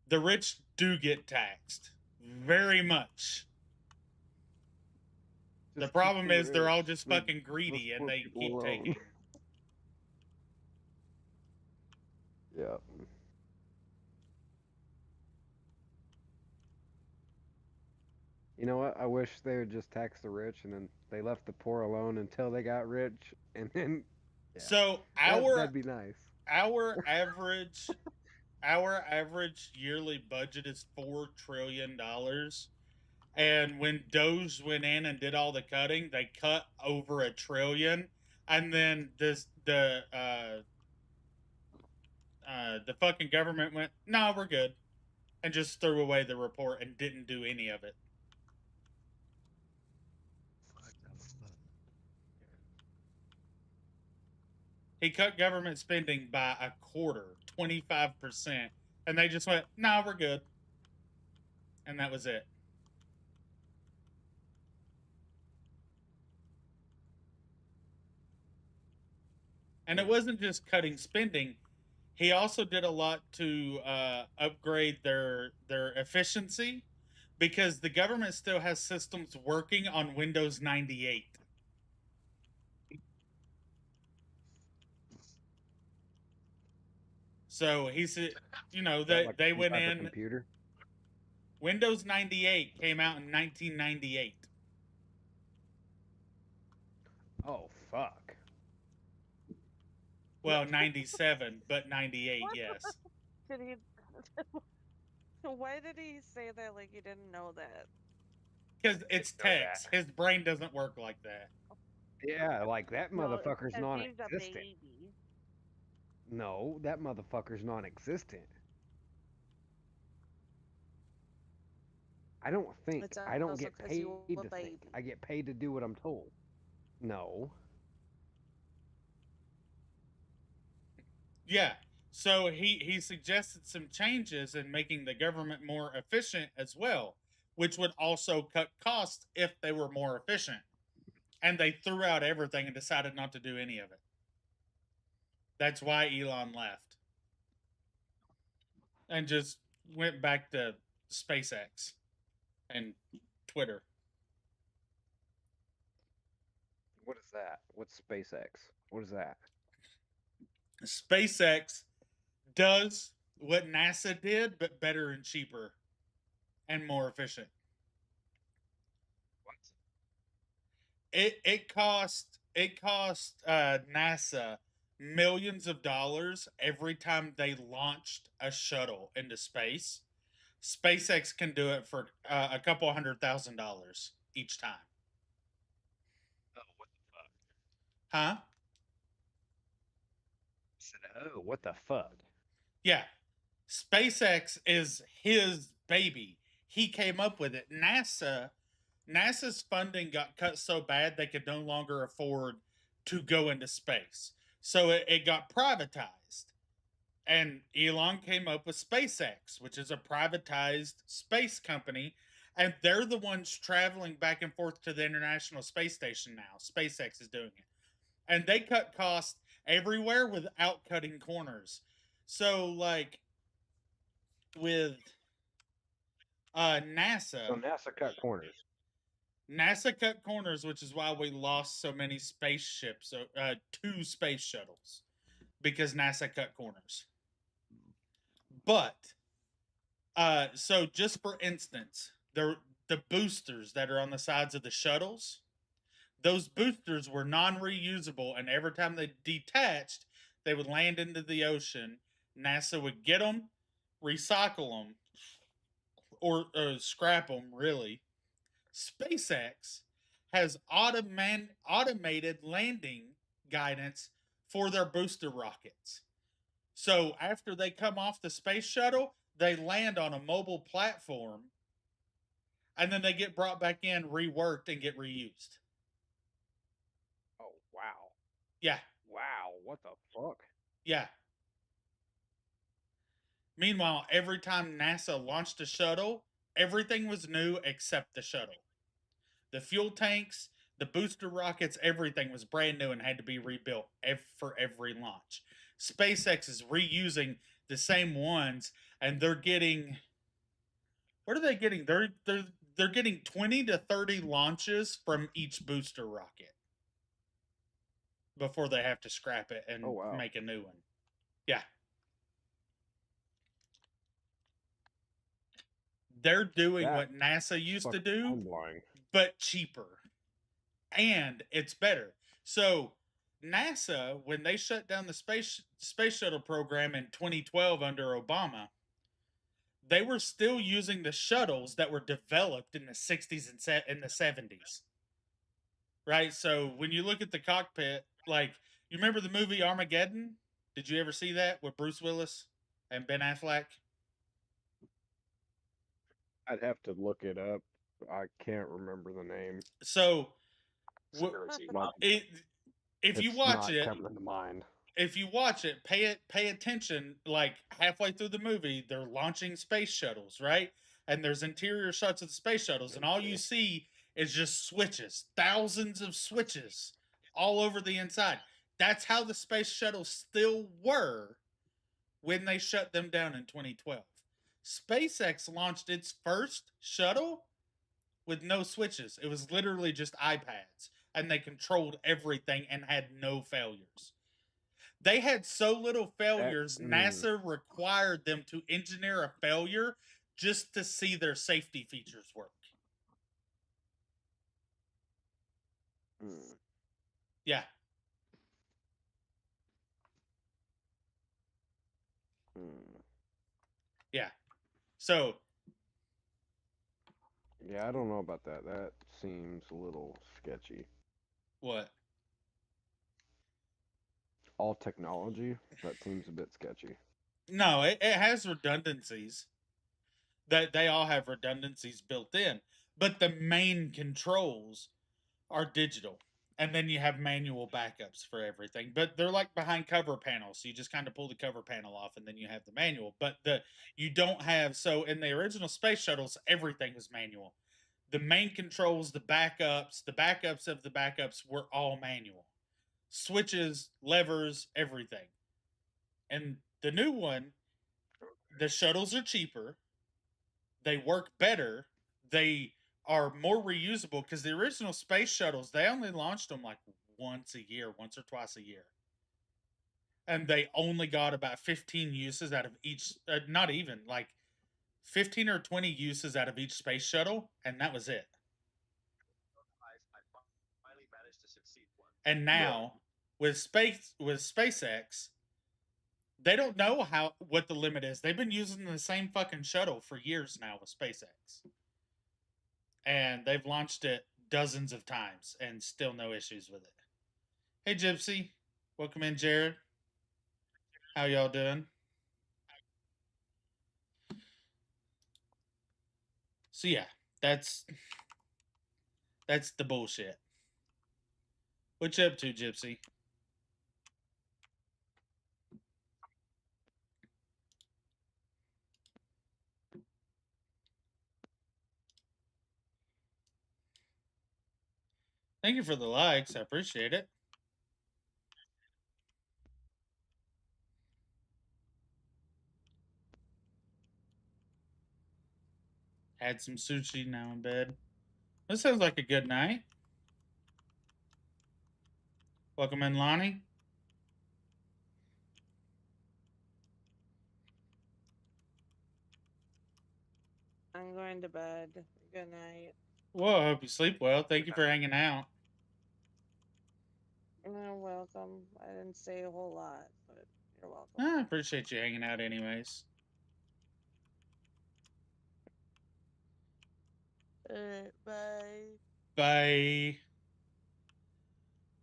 the rich do get taxed. Very much. The problem is they're all just fucking greedy and they keep taking. Yep. You know what? I wish they would just tax the rich and then they left the poor alone until they got rich, and then So that'd be nice. our average yearly budget is $4 trillion. And when Doge went in and did all the cutting, they cut over $1 trillion. And then the fucking government went, "No, we're good," and just threw away the report and didn't do any of it. He cut government spending by a quarter, 25%, and they just went, "No, we're good," and that was it. And it wasn't just cutting spending; He also did a lot to upgrade their efficiency because the government still has systems working on Windows 98. So he said, Is that like they some went type of in. computer? Windows 98 came out in 1998. Oh fuck. Well, 97, but 98, What? yes. Did he? Why did he say that like he didn't know that? Because it's Didn't know that. text. His brain doesn't work like that. Yeah, like that No, it's motherfucker's because he's a non-existent. baby. No, that motherfucker's non-existent. I don't think. It's I don't also get because paid you to a think. baby. I get paid to do what I'm told. No. Yeah. So he suggested some changes in making the government more efficient as well, which would also cut costs if they were more efficient. And they threw out everything and decided not to do any of it. That's why Elon left and just went back to SpaceX and Twitter. What is that? What's SpaceX? What is that? SpaceX does what NASA did, but better and cheaper and more efficient. What? It cost NASA millions of dollars every time they launched a shuttle into space. SpaceX can do it for a couple $100,000 each time. Oh, what the fuck? Huh? I said, oh, what the fuck? Yeah. SpaceX is his baby. He came up with it. NASA's funding got cut so bad they could no longer afford to go into space. So it got privatized. And Elon came up with SpaceX, which is a privatized space company. And they're the ones traveling back and forth to the International Space Station now. SpaceX is doing it. And they cut costs everywhere without cutting corners. So, like, with So NASA, NASA cut corners. NASA cut corners, which is why we lost so many spaceships, 2 space shuttles, because NASA cut corners. But so just for instance, the boosters that are on the sides of the shuttles, those boosters were non-reusable, and every time they detached, they would land into the ocean. NASA would get them, recycle them, or scrap them. Really, SpaceX has automated landing guidance for their booster rockets. So after they come off the space shuttle, they land on a mobile platform and then they get brought back in, reworked, and get reused. Oh, wow. Yeah, Wow, what the fuck? yeah. Meanwhile, every time NASA launched a shuttle, everything was new except the shuttle. The fuel tanks, the booster rockets, everything was brand new and had to be rebuilt for every launch. SpaceX is reusing the same ones, and they're getting, what are they getting? They're getting 20 to 30 launches from each booster rocket before they have to scrap it and Oh, wow. make a new one. Yeah. They're doing That what NASA used to do, mind-blowing. but cheaper. And it's better. So NASA, when they shut down the space shuttle program in 2012 under Obama, they were still using the shuttles that were developed in the 60s and in the 70s. Right? So when you look at the cockpit, like, you remember the movie Armageddon? Did you ever see that with Bruce Willis and Ben Affleck? I'd have to look it up. I can't remember the name. So Seriously, if you it's watch not it, coming to mind. if you watch it, pay attention. Like halfway through the movie, they're launching space shuttles, right? And there's interior shots of the space shuttles, and all you see is just switches, thousands of switches all over the inside. That's how the space shuttles still were when they shut them down in 2012. SpaceX launched its first shuttle with no switches. It was literally just iPads, and they controlled everything and had no failures. They had so little failures, NASA required them to engineer a failure just to see their safety features work. Yeah. Yeah. So. Yeah, I don't know about that. That seems a little sketchy. What? All technology? That seems a bit sketchy. No, it has redundancies. That they all have redundancies built in, but the main controls are digital, and then you have manual backups for everything. But they're like behind cover panels, so you just kind of pull the cover panel off, and then you have the manual. But you don't have, so in the original space shuttles, everything was manual. The main controls, the backups of the backups were all manual. Switches, levers, everything. And the new one, the shuttles are cheaper. They work better. They are more reusable because the original space shuttles, they only launched them like once or twice a year. And they only got about 15 uses out of each, not even like 15 or 20 uses out of each space shuttle, and that was it. And now with SpaceX, they don't know what the limit is. They've been using the same fucking shuttle for years now with SpaceX. And they've launched it dozens of times and still no issues with it. Hey Gypsy, welcome in, Jared. How y'all doing? So yeah, that's the bullshit. What you up to, Gypsy? Thank you for the likes. I appreciate it. Had some sushi, now in bed. This sounds like a good night. Welcome in, Lonnie. I'm going to bed. Good night. Well, I hope you sleep well. Thank you for hanging out. You're welcome. I didn't say a whole lot, but you're welcome. I appreciate you hanging out anyways. Bye. Bye.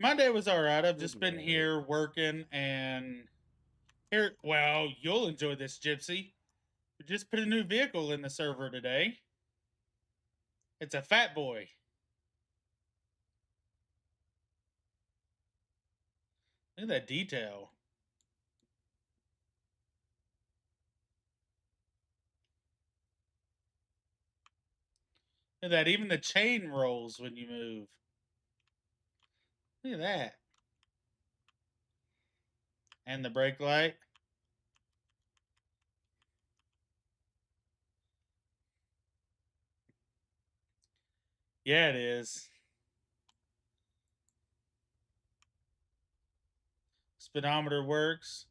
My day was alright. I've just been here working and here. Well, you'll enjoy this, Gypsy. We just put a new vehicle in the server today. It's a fat boy. Look at that detail. Look at that. Even the chain rolls when you move. Look at that. And the brake light. Yeah, it is. Speedometer works.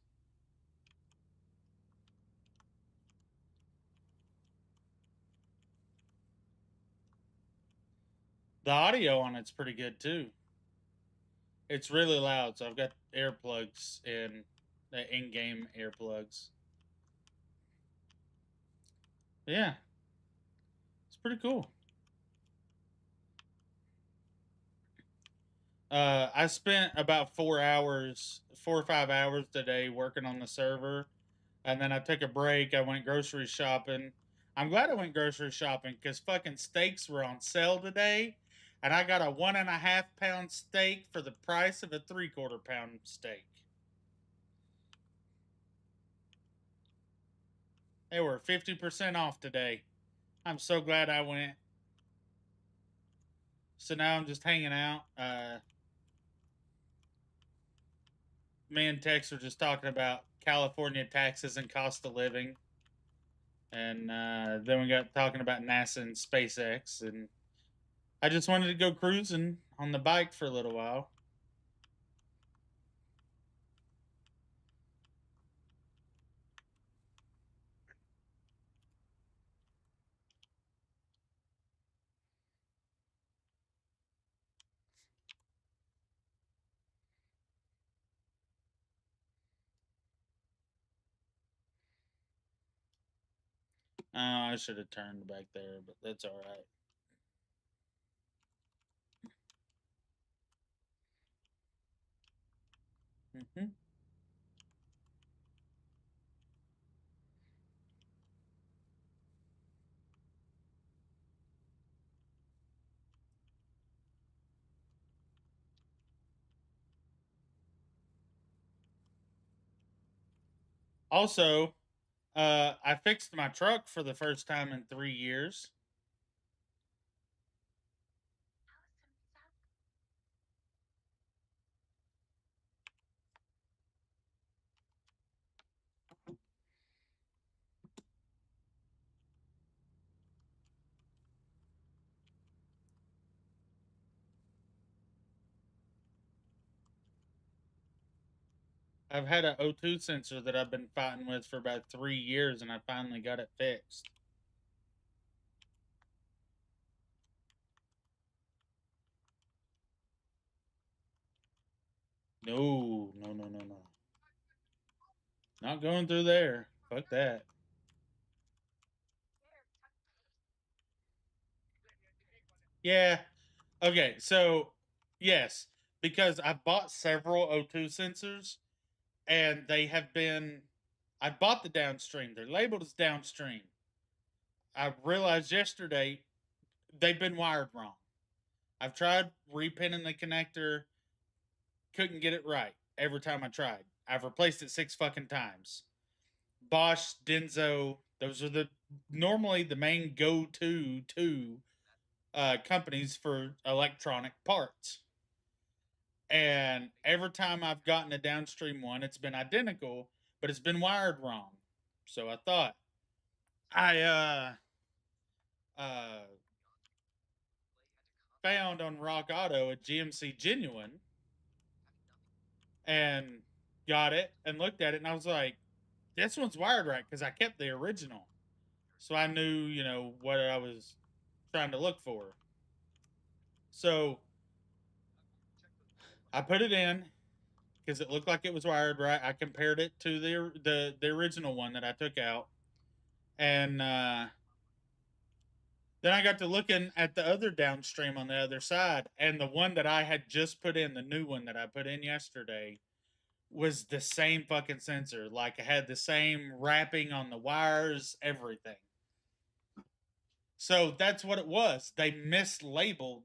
The audio on it's pretty good too. It's really loud, so I've got earplugs in, the in-game earplugs. Yeah, it's pretty cool. I spent about 4 or 5 hours today working on the server, and then I took a break. I went grocery shopping. I'm glad I went grocery shopping because fucking steaks were on sale today, and I got a 1.5 pound steak for the price of a 3/4 pound steak. They were 50% off today. I'm so glad I went. So now I'm just hanging out. me and Tex were just talking about California taxes and cost of living, and then we got talking about NASA and SpaceX, and I just wanted to go cruising on the bike for a little while. I should have turned back there, but that's all right. Mm-hmm. Also, I fixed my truck for the first time in 3 years. I've had an O2 sensor that I've been fighting with for about 3 years, and I finally got it fixed. No, no, no, no, no. Not going through there. Fuck that. Yeah. Okay, so yes, because I bought several O2 sensors, and they have been. I bought the downstream. They're labeled as downstream. I realized yesterday they've been wired wrong. I've tried repinning the connector, couldn't get it right every time I tried. I've replaced it 6 fucking times. Bosch, Denso, those are the normally the main go-to companies for electronic parts. And every time I've gotten a downstream one, it's been identical, but it's been wired wrong. So I thought I uh found on Rock Auto a GMC Genuine and got it and looked at it, and I was like, this one's wired right, because I kept the original. So I knew, what I was trying to look for. So I put it in because it looked like it was wired right. I compared it to the original one that I took out, and then I got to looking at the other downstream on the other side, and the one that I had just put in, the new one that I put in yesterday, was the same fucking sensor. Like, it had the same wrapping on the wires, everything. So that's what it was. They mislabeled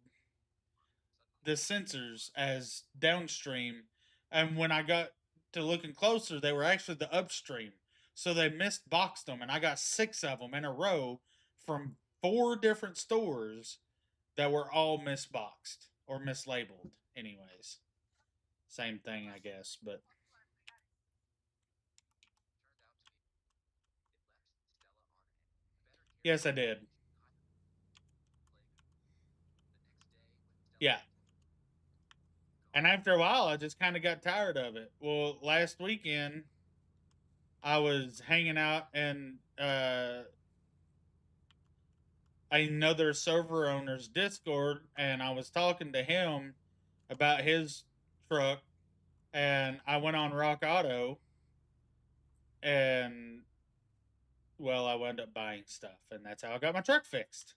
the sensors as downstream, and when I got to looking closer, they were actually the upstream. So they misboxed them, and I got 6 of them in a row from 4 different stores that were all misboxed or mislabeled. Anyways, same thing, I guess, but yes, I did. Yeah. And after a while, I just kind of got tired of it. Well, last weekend, I was hanging out in another server owner's Discord, and I was talking to him about his truck, and I went on Rock Auto, and well, I wound up buying stuff, and that's how I got my truck fixed.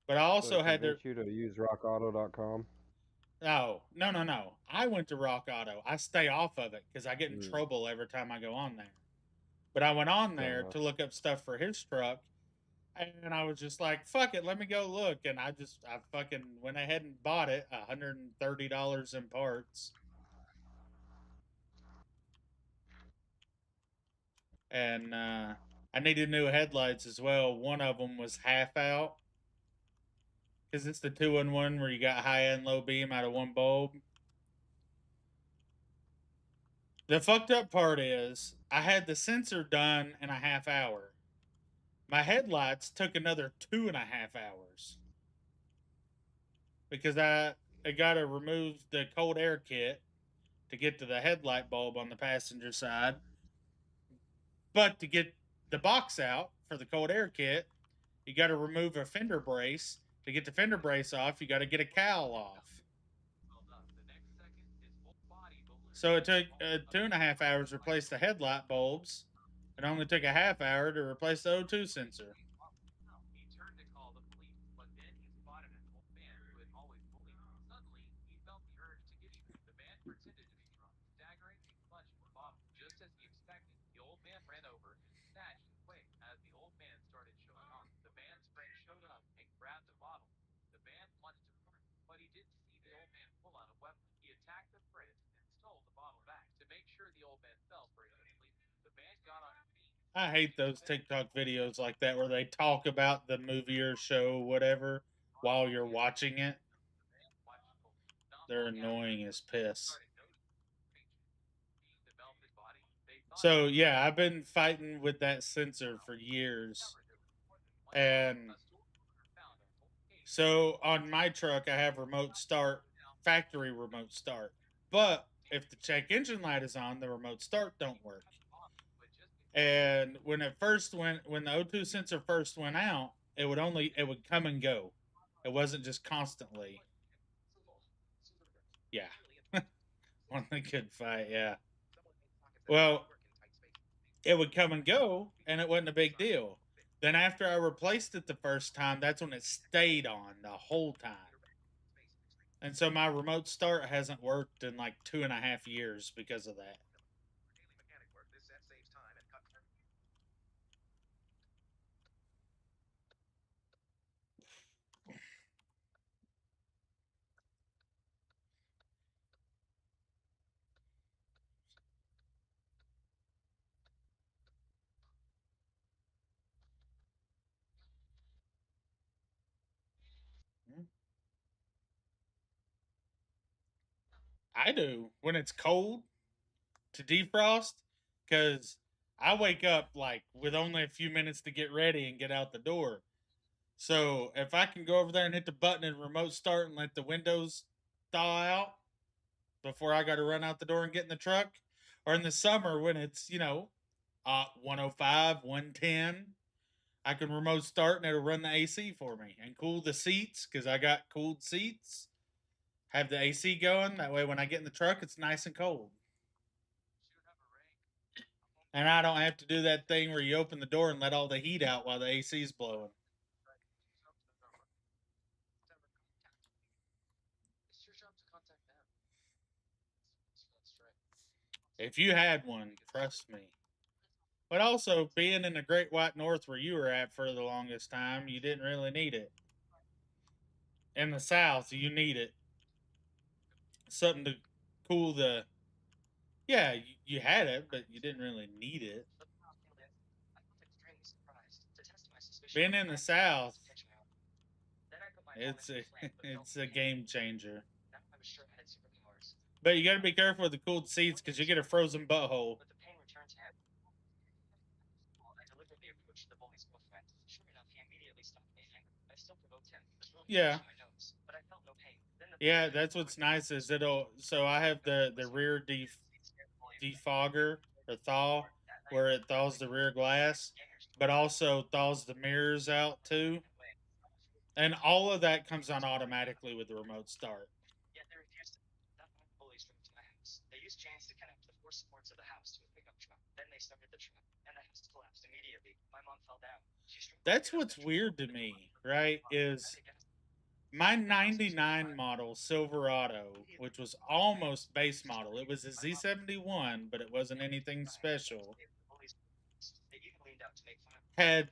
But I also had to. You to use rockauto.com. No. I went to Rock Auto. I stay off of it because I get in trouble every time I go on there. But I went on there to look up stuff for his truck, and I was just like, fuck it, let me go look. And I fucking went ahead and bought it, $130 in parts. And I needed new headlights as well. One of them was half out, because it's the 2-in-1 where you got high and low beam out of one bulb. The fucked up part is I had the sensor done in a half hour. My headlights took another 2.5 hours because I got to remove the cold air kit to get to the headlight bulb on the passenger side. But to get the box out for the cold air kit, you got to remove a fender brace. To get the fender brace off, you got to get a cowl off. So it took 2.5 hours to replace the headlight bulbs. It only took a half hour to replace the O2 sensor. I hate those TikTok videos like that where they talk about the movie or show, whatever, while you're watching it. They're annoying as piss. So, yeah, I've been fighting with that sensor for years. And so on my truck, I have remote start, factory remote start. But if the check engine light is on, the remote start don't work. And when the O2 sensor first went out, it would come and go. It wasn't just constantly. Yeah. One good fight, yeah. Well, it would come and go, and it wasn't a big deal. Then after I replaced it the first time, that's when it stayed on the whole time. And so my remote start hasn't worked in like 2.5 years because of that. I do when it's cold to defrost because I wake up like with only a few minutes to get ready and get out the door. So if I can go over there and hit the button and remote start and let the windows thaw out before I got to run out the door and get in the truck, or in the summer when it's 105, 110, I can remote start and it'll run the AC for me and cool the seats because I got cooled seats. Have the AC going that way when I get in the truck, it's nice and cold. And I don't have to do that thing where you open the door and let all the heat out while the AC's blowing. If you had one, trust me. But also, being in the Great White North where you were at for the longest time, you didn't really need it. In the South, you need it. Something to cool the. Yeah, you had it, but you didn't really need it. Being in the South, it's a it's a game changer. But you got to be careful with the cooled seats because you get a frozen butthole. Yeah. Yeah, that's what's nice is it'll. So I have the rear defogger or thaw where it thaws the rear glass, but also thaws the mirrors out too. And all of that comes on automatically with the remote start. That's what's weird to me, right? Is my 99 model Silverado, which was almost base model, it was a Z71, but it wasn't anything special, had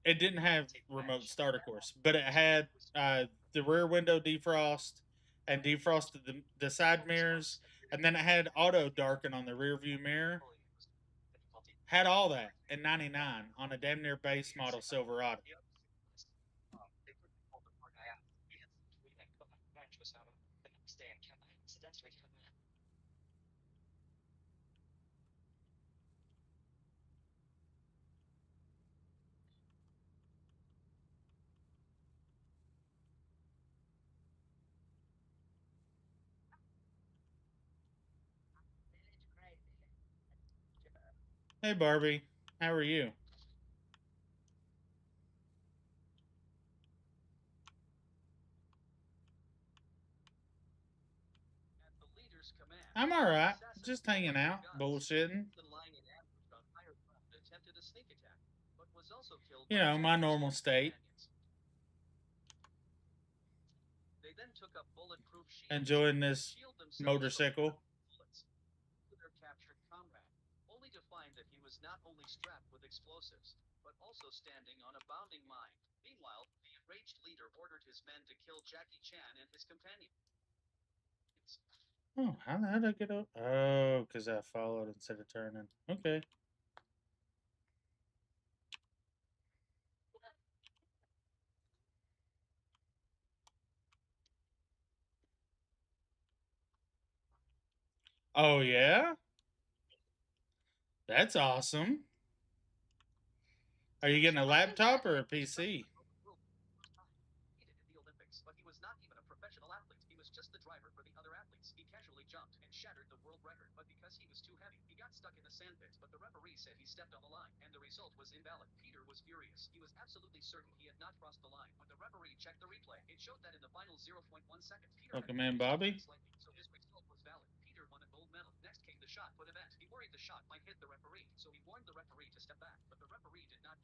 it didn't have remote start, of course, but it had the rear window defrost and defrosted the side mirrors, and then it had auto darken on the rear view mirror. Had all that in 99 on a damn near base model Silverado. Hey, Barbie. How are you? I'm all right. Just hanging out, bullshitting. You know, my normal state. Enjoying this motorcycle. Oh, how the hell did I get up? Oh, because I followed instead of turning. Okay. Oh, yeah? That's awesome. Are you getting a laptop or a PC? Welcome man, Bobby.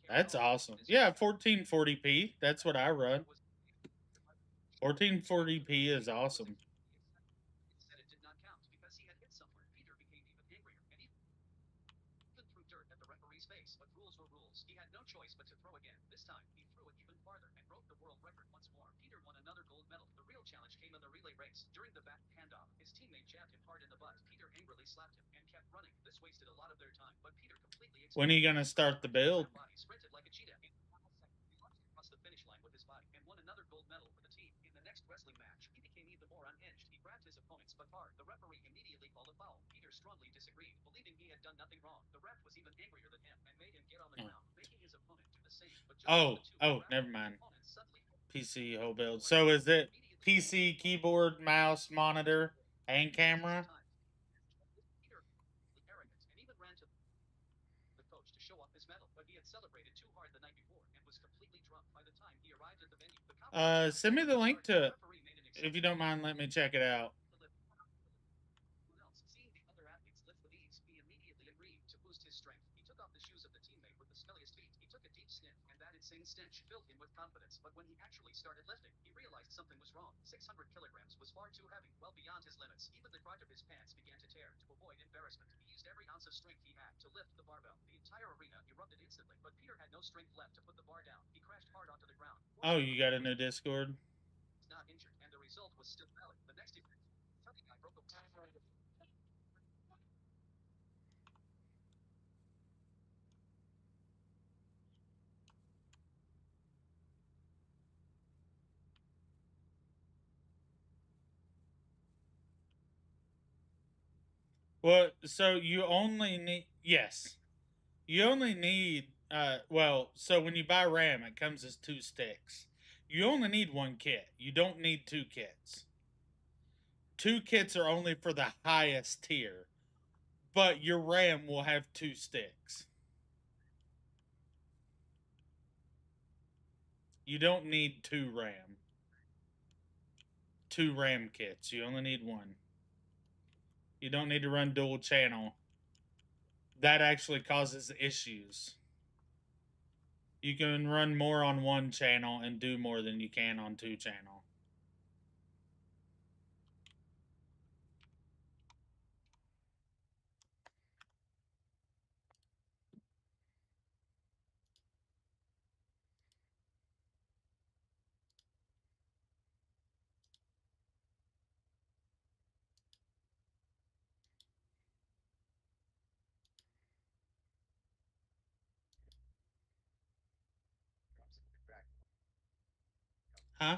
That's awesome. Yeah, 1440p. That's what I run. 1440p is awesome. When are you going to start the build? Oh, never mind. PC whole build. So is it PC, keyboard, mouse, monitor, and camera? Send me the link to it. If you don't mind, let me check it out. Oh, you got a new Discord? Well, so you only need, yes. You only need, well, so when you buy RAM, it comes as 2 sticks. You only need 1 kit. You don't need 2 kits. 2 kits are only for the highest tier, but your RAM will have 2 sticks. You don't need 2 RAM. 2 RAM kits. You only need 1. You don't need to run dual channel. That actually causes issues. You can run more on 1 channel and do more than you can on 2 channel. Huh?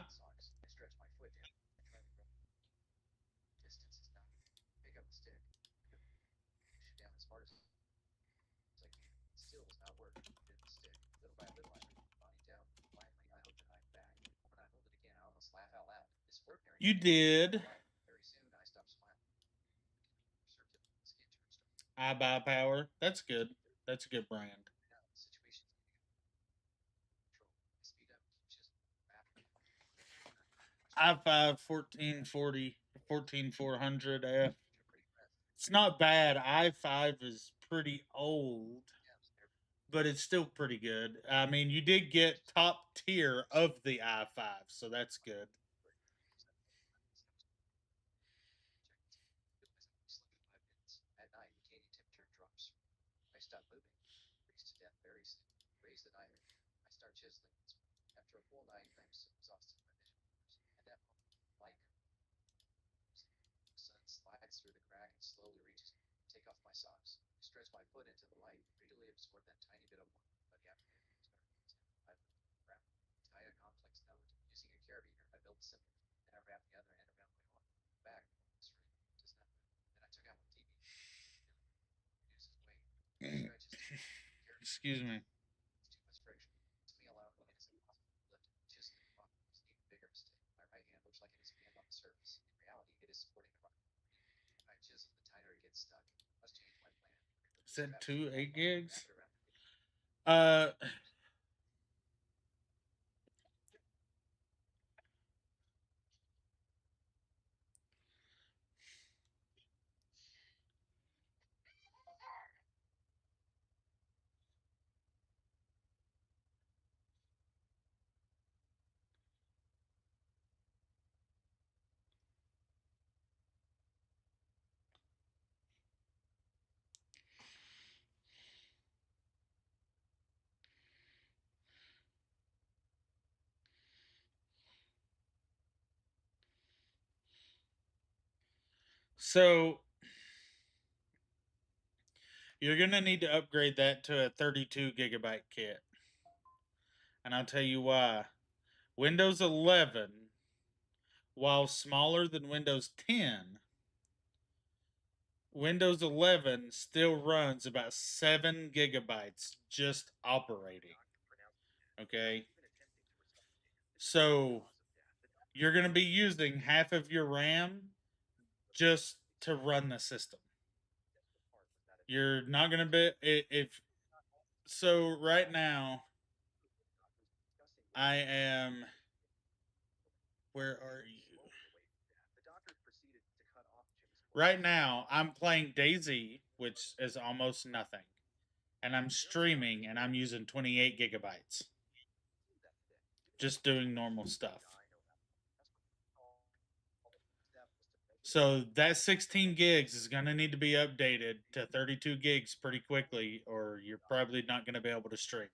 You did. I buy power. That's good. That's a good brand. i5 1440, 14400F. It's not bad. i5 is pretty old, but it's still pretty good. I mean, you did get top tier of the i5, so that's good. Excuse me. Is that 8 gigs? Uh, so you're gonna need to upgrade that to a 32 gigabyte kit, and I'll tell you why. Windows 11, while smaller than Windows 10, Windows 11 still runs about 7 gigabytes just operating. Okay? So you're going to be using half of your RAM just to run the system. You're not going to be, if so, right now, I am, where are you? Right now, I'm playing Dayz, which is almost nothing. And I'm streaming and I'm using 28 gigabytes. Just doing normal stuff. So that 16 gigs is going to need to be updated to 32 gigs pretty quickly, or you're probably not going to be able to stream.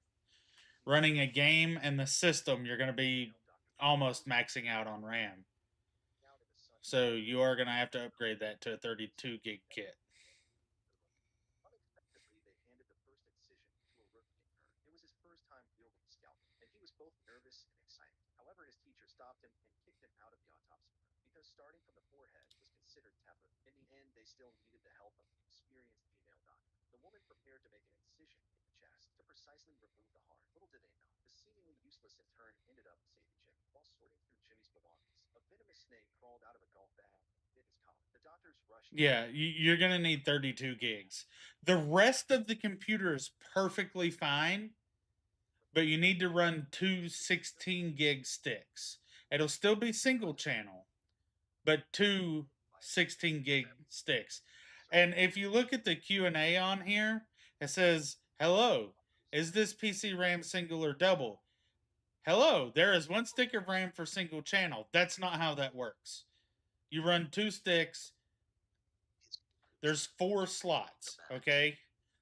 Running a game and the system, you're going to be almost maxing out on RAM. So you are going to have to upgrade that to a 32 gig kit. Yeah, you're going to need 32 gigs. The rest of the computer is perfectly fine, but you need to run two 16 gig sticks. It'll still be single channel, but two 16 gig sticks. And if you look at the Q&A on here, it says, "Hello, is this PC RAM single or double?" Hello, there is one stick of RAM for single channel. That's not how that works. You run two sticks. There's 4 slots, okay?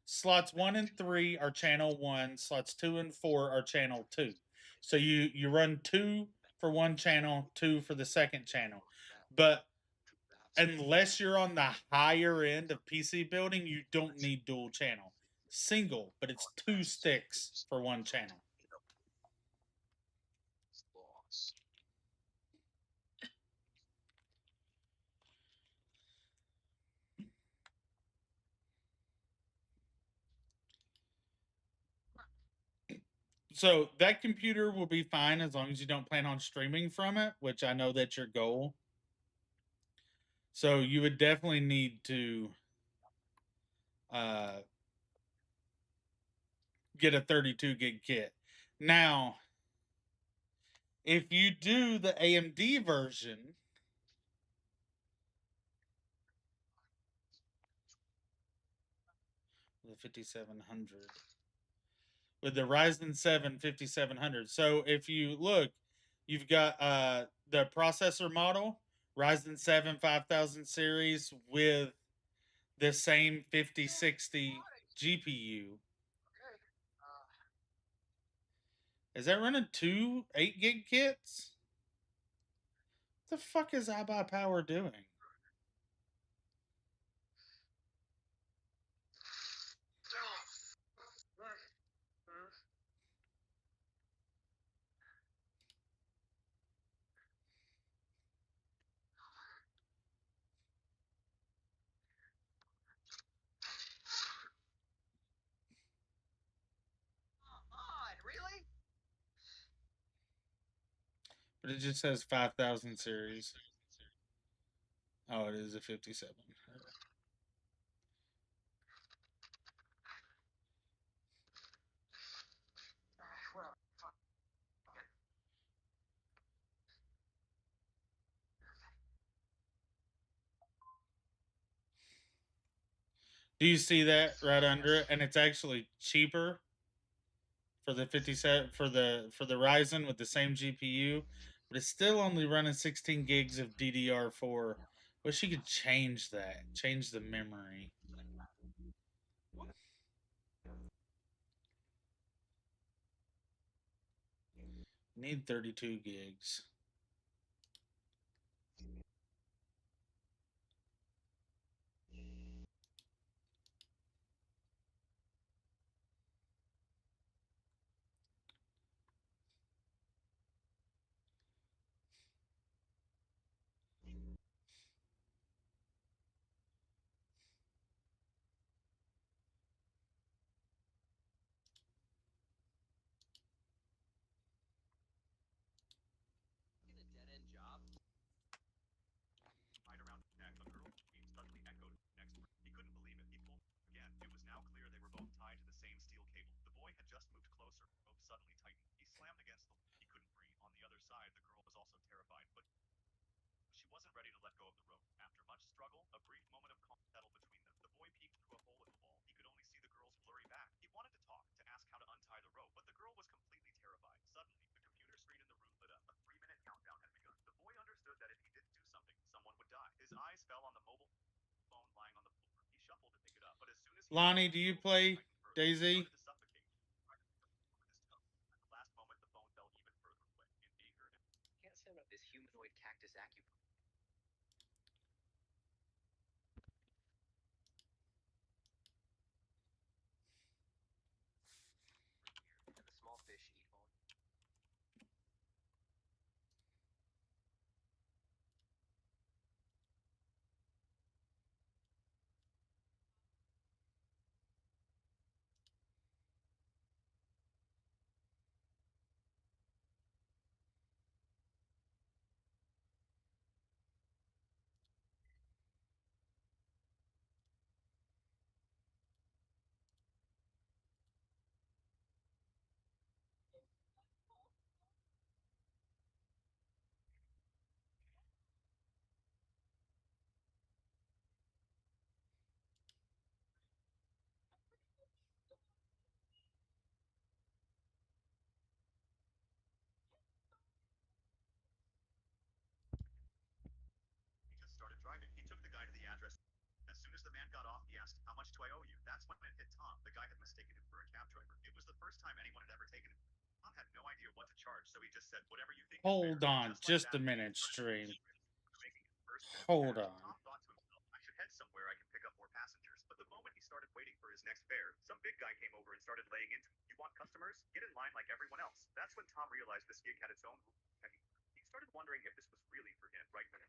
Slots 1 and 3 are channel 1, slots 2 and 4 are channel 2. So you run 2 for one channel, 2 for the second channel. But unless you're on the higher end of PC building, you don't need dual channel. Single, but it's 2 sticks for one channel. So that computer will be fine as long as you don't plan on streaming from it, which I know that's your goal. So you would definitely need to get a 32 gig kit. Now, if you do the AMD version, the 5700 with the Ryzen 7 5700. So if you look, you've got the processor model, Ryzen 7 5000 series with the same 5060 GPU. Is that running two 8 gig kits? What the fuck is iBuyPower doing? Really? But it just says 5000 series. Oh, it is a 57. Well, Do you see that right under it? And it's actually cheaper for the 57 for the Ryzen with the same GPU, but it's still only running 16 gigs of DDR4. Wish you could change that. Change the memory. Need 32 gigs. a dead end job. Right around his neck, a girl's scream suddenly echoed next to him. He couldn't believe it. He pulled again. It was now clear they were both tied to the same steel cable. The boy had just moved closer. The rope suddenly tightened. He slammed against the wall. He couldn't breathe. On the other side, the girl was also terrified, but she wasn't ready to let go of the rope. After much struggle, a brief moment of calm settled between them. The boy peeked through a hole in the wall. He could only see the girl's blurry back. He wanted to talk, to ask how to untie the rope, but the girl was completely terrified. Suddenly, the computer screen in the room lit up. A 3-minute countdown had begun. The boy understood that if he didn't do something, someone would die. His eyes fell on the mobile phone lying on the floor. He shuffled to pick it up, but as soon as he Lonnie, do you play He Daisy? started to suffocate. With his toe. At the last moment, the phone fell even further away. In anger, Can't set up this humanoid cactus acupuncture. And the small fish eat all. he just started driving. He took the guy to the address. As soon as the man got off, he asked, "How much do I owe you?" That's when it hit Tom. The guy had mistaken him for a cab driver. It was the first time anyone had ever taken him. Tom had no idea what to charge, so he just said, "Whatever you think is fair." Hold on Just like just a that, minute, stream. making his first bit of Hold cash. on. Tom thought to himself, "I should head somewhere I can pick up more passengers." But the moment he started waiting for his next fare, some big guy came over and started laying into him. "You want customers? Get in line like everyone else." That's when Tom realized this gig had its own rules. He started wondering if this was really for him right then.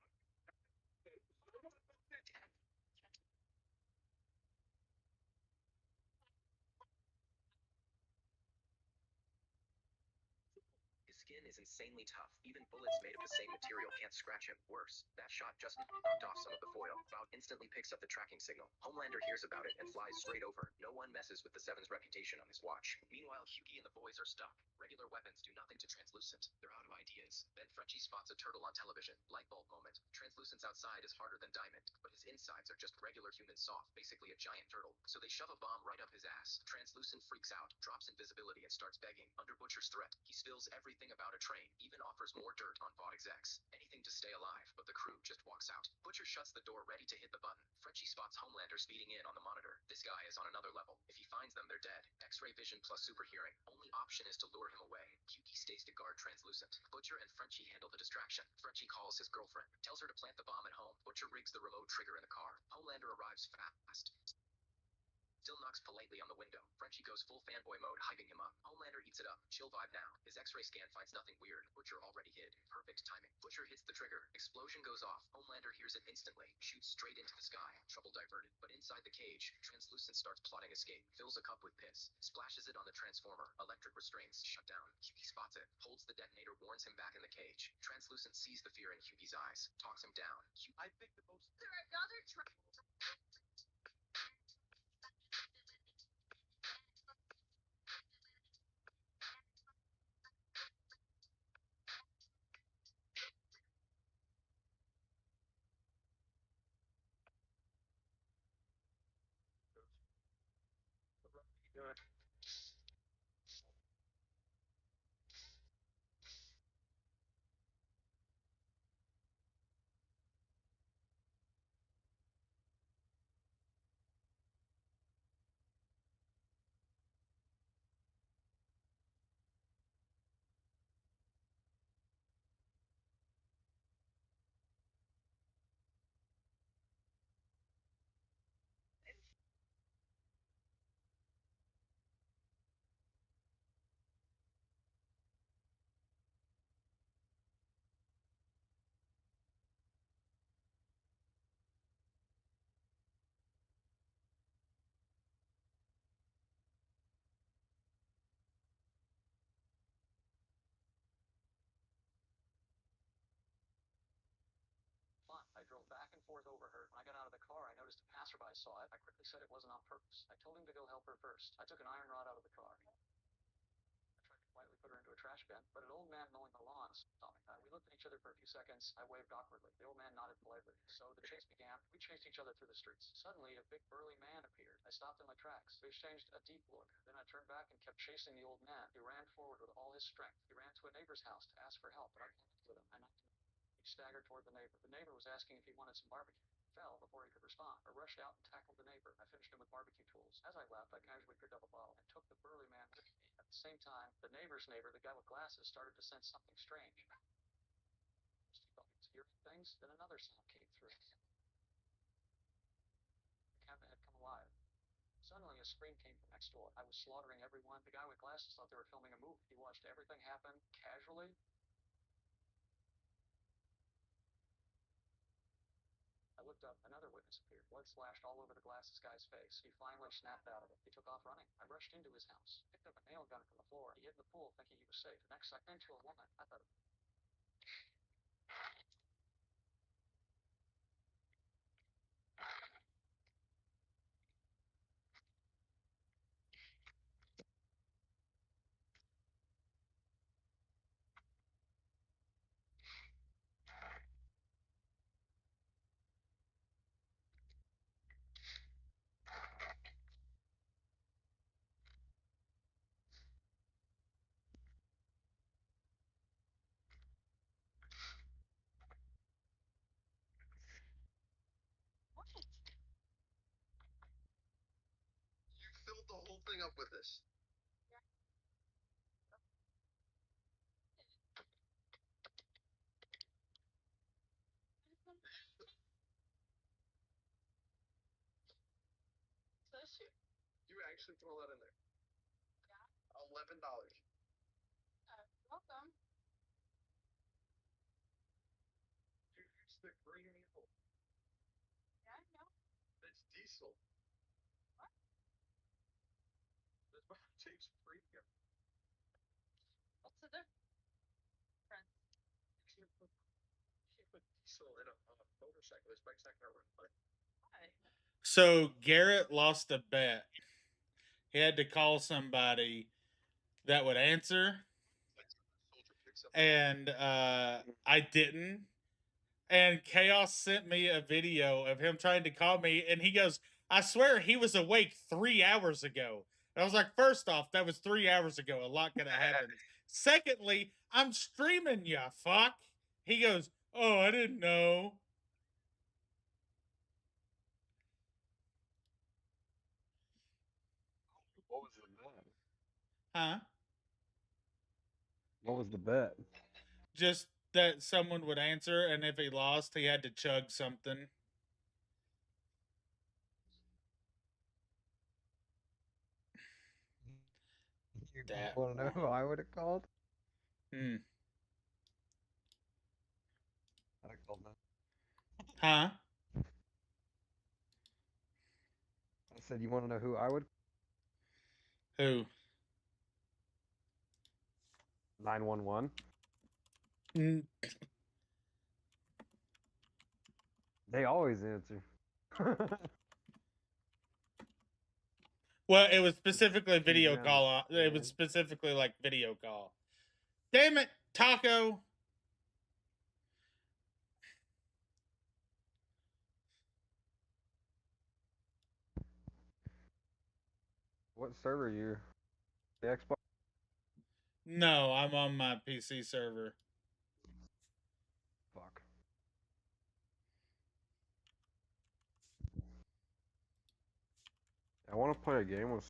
His skin isn't insanely tough. Even bullets made of the same material can't scratch him. Worse, that shot just knocked off some of the foil. Bout instantly picks up the tracking signal. Homelander hears about it and flies straight over. No one messes with the Seven's reputation on his watch. Meanwhile, Hughie and the boys are stuck. Regular weapons do nothing to Translucent. They're out of ideas. Then Frenchie spots a turtle on television. Light bulb moment. Translucent's outside is harder than Diamond, but his insides are just regular human soft, basically a giant turtle. So they shove a bomb right up his ass. Translucent freaks out, drops invisibility, and starts begging. Under Butcher's threat, he spills everything about a train, even offers more dirt on Vought execs. Anything to stay alive, but the crew just walks out. Butcher shuts the door ready to hit the button. Frenchie spots Homelander speeding in on the monitor. This guy is on another level. If he finds them, they're dead. X-ray vision plus super hearing. Only option is to lure him away. Hughie stays to guard Translucent. Butcher and Frenchie handle the distraction. Frenchie calls his girlfriend, tells her to plant the bomb at home. Butcher rigs the remote trigger in the car. Homelander arrives fast. Still knocks politely on the window. Frenchie goes full fanboy mode, hyping him up. Homelander eats it up. Chill vibe now. His X-ray scan finds nothing weird. Butcher already hid. Perfect timing. Butcher hits the trigger. Explosion goes off. Homelander hears it instantly. Shoots straight into the sky. Trouble diverted. But inside the cage, Translucent starts plotting escape. Fills a cup with piss. Splashes it on the transformer. Electric restraints shut down. Hughie spots it. Holds the detonator. Warns him back in the cage. Translucent sees the fear in Hughie's eyes. Talks him down. I think the most... There another Good. I drove back and forth over her. When I got out of the car, I noticed a passerby saw it. I quickly said it wasn't on purpose. I told him to go help her first. I took an iron rod out of the car. I tried to quietly put her into a trash bin, but an old man mowing the lawn saw me. We looked at each other for a few seconds. I waved awkwardly. The old man nodded politely. So the chase began. We chased each other through the streets. Suddenly, a big burly man appeared. I stopped in my tracks. We exchanged a deep look. Then I turned back and kept chasing the old man. He ran forward with all his strength. He ran to a neighbor's house to ask for help, but I connected with him. I knocked him. He staggered toward the neighbor. The neighbor was asking if he wanted some barbecue. He fell before he could respond. I rushed out and tackled the neighbor. I finished him with barbecue tools. As I left, I casually picked up a bottle and took the burly man with me. At the same time, the neighbor's neighbor, the guy with glasses, started to sense something strange. He thought he was hearing things. Then another sound came through. The cabinet had come alive. Suddenly, a scream came from next door. I was slaughtering everyone. The guy with glasses thought they were filming a movie. He watched everything happen casually. I looked up. Another witness appeared. Blood splashed all over the glasses guy's face. He finally snapped out of it. He took off running. I rushed into his house. Picked up a nail gun from the floor. He hid in the pool, thinking he was safe. The next second, into a woman. I thought, You filled the whole thing up with this. You actually throw that in there. $11. Dude, it's the green needle. It's diesel. That's why it takes premium. So Garrett lost a bet. He had to call somebody that would answer, and I didn't. And Chaos sent me a video of him trying to call me, and he goes, "I swear he was awake 3 hours ago." And I was like, first off, that was 3 hours ago. A lot could have happened. Secondly, I'm streaming, ya fuck. He goes, "Oh, I didn't know." What was the bet? Huh? What was the bet? Just that someone would answer, and if he lost, he had to chug something. You That want to know who I would have called? Hmm. I'd have called them. Huh? I said, you want to know who I would? Who? 911. Mm. They always answer. Well, it was specifically Keep me video call. honest, It was man. specifically like video call. Damn it, Taco. What server are you? The Xbox? No, I'm on my PC server. Fuck. I want to play a game with.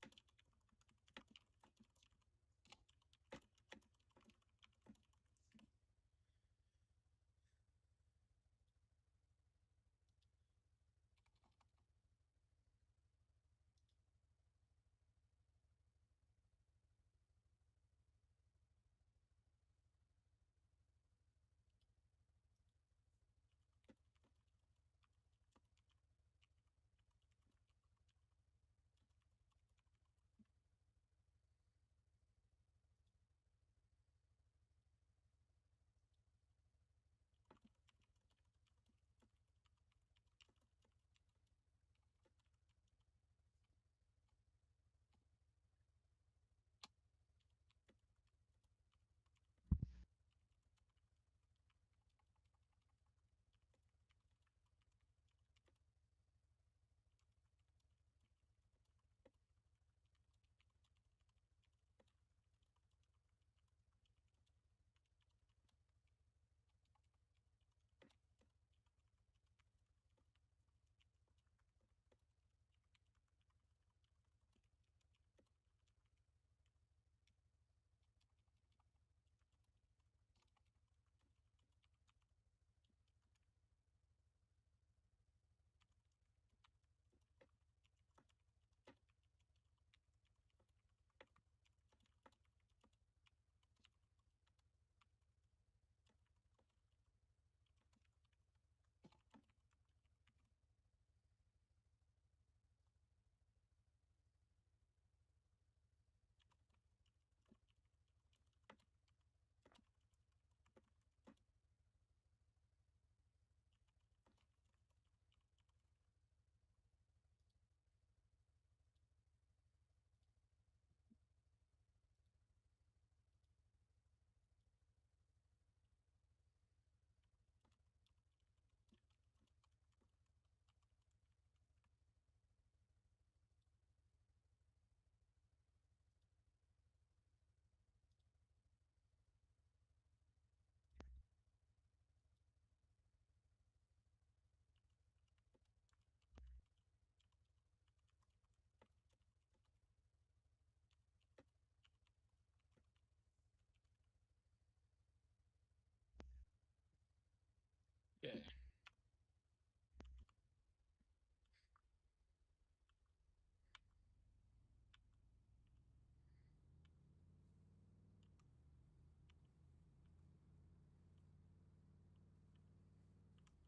Yeah.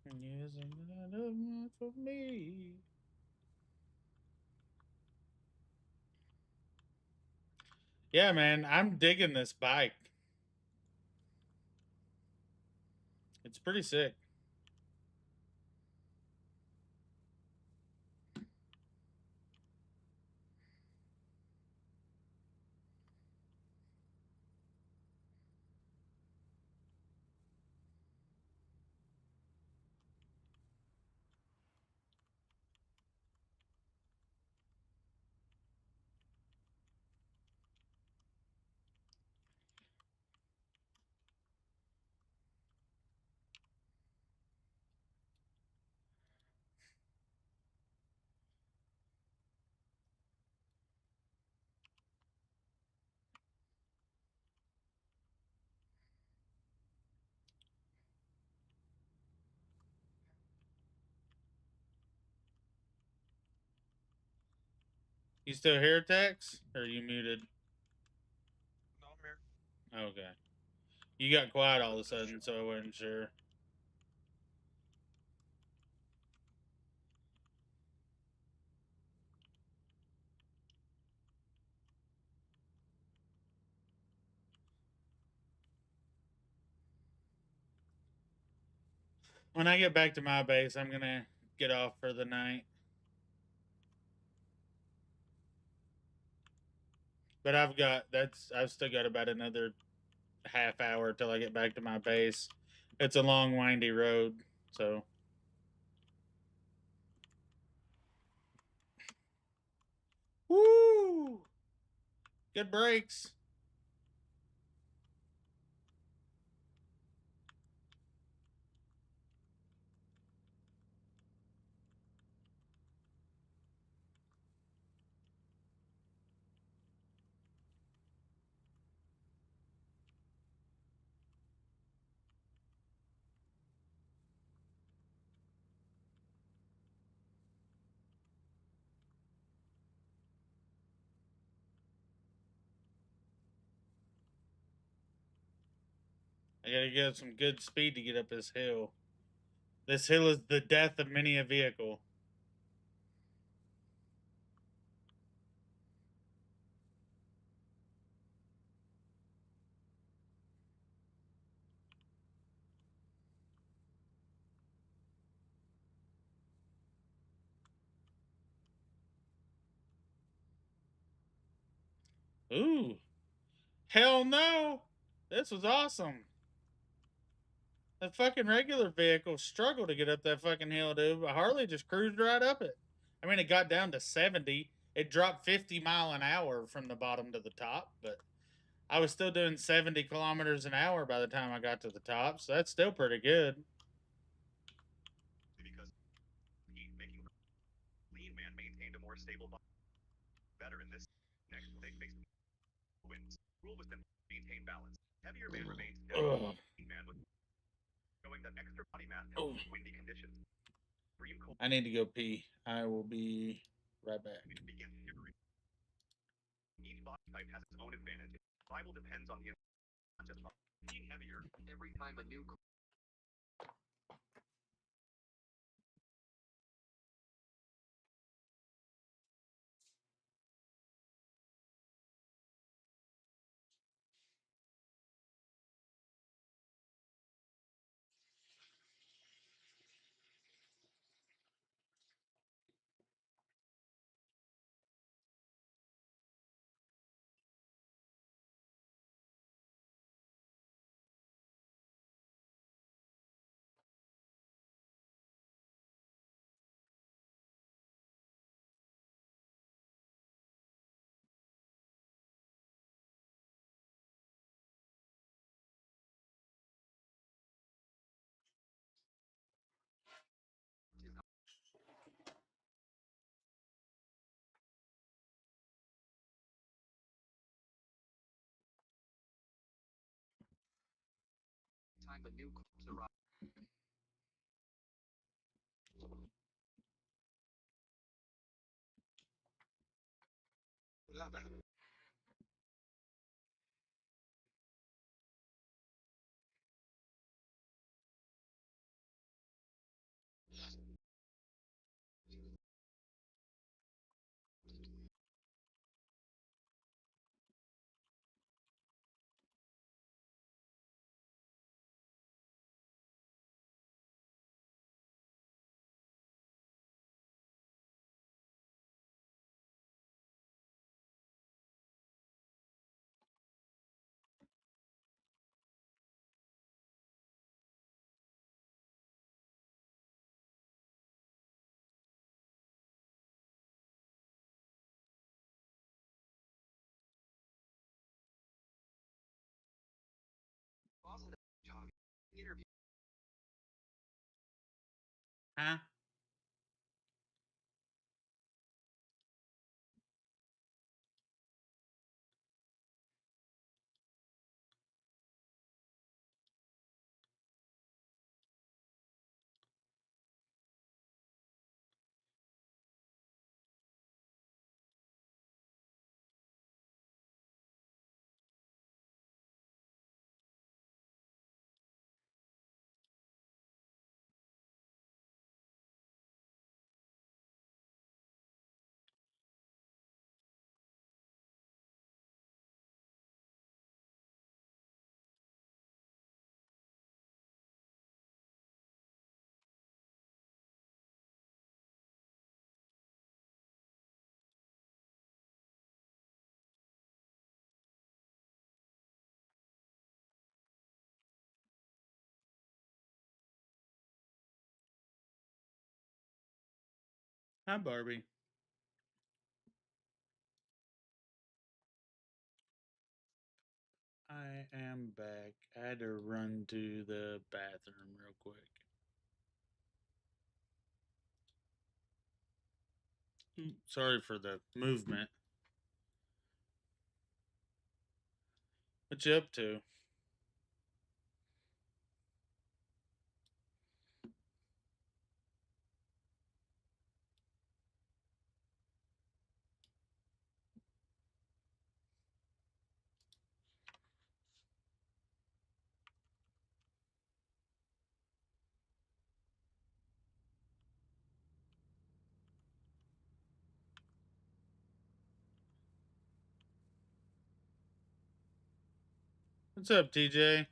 Using that for me. Yeah, man, I'm digging this bike. It's pretty sick. You still here, Tex? Or are you muted? No, I'm here. Okay. You got quiet all of a sudden, so I wasn't sure. When I get back to my base, I'm gonna get off for the night. But I've still got about another half hour till I get back to my base. It's a long, windy road, so. Woo! Good breaks. I gotta get some good speed to get up this hill. This hill is the death of many a vehicle. Ooh. Hell no! This was awesome. The fucking regular vehicle struggled to get up that fucking hill, dude, but Harley just cruised right up it. I mean, it got down to 70. It dropped 50 mile an hour from the bottom to the top, but I was still doing 70 kilometers an hour by the time I got to the top, so that's still pretty good. Because making Lean Man maintained a more stable body. Better in this. Next, they faced winds. Rule was to maintain balance. Heavier man remains heavy. Lean Man was showing that extra body mass helps with windy conditions. I need to go pee. I will be right back. Begin shivering. Each body type has its own advantage. Survival depends on the not just being heavier. Every time a new time a new corpse arrives. What happened? Positive job. Interview. Huh? Hi, Barbie. I am back. I had to run to the bathroom real quick. Sorry for the movement. What you up to? What's up, TJ?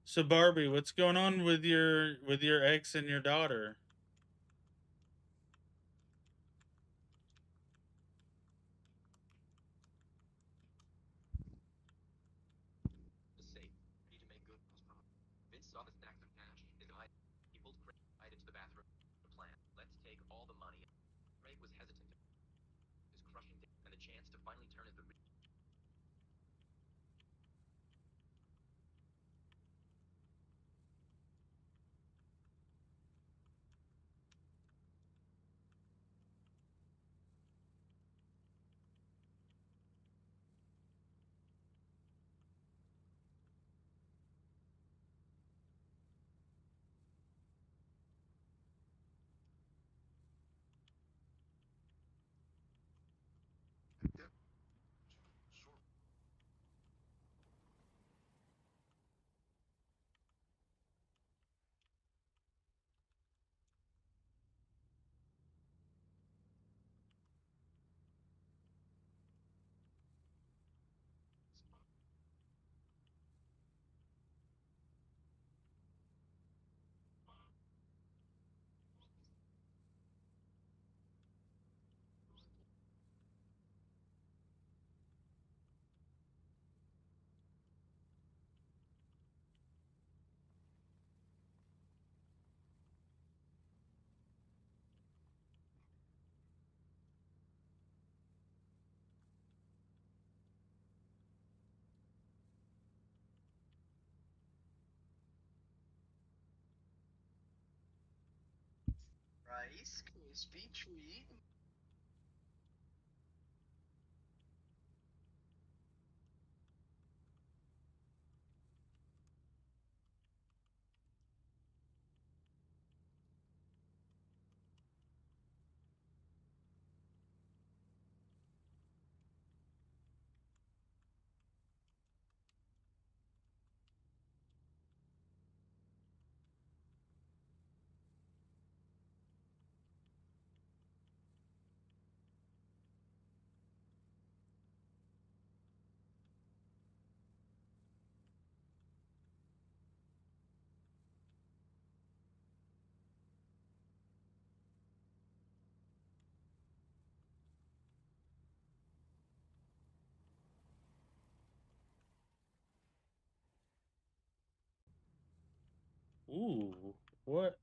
So Barbie, what's going on with your ex and your daughter? The safe. Need to make good. Vince saw the stacks of cash. His eye. He pulled Craig right into the bathroom. The plan. Let's take all the money. Craig was hesitant. His crushing and the chance to finally turn it the. Rice Krispie treat. Ooh, what?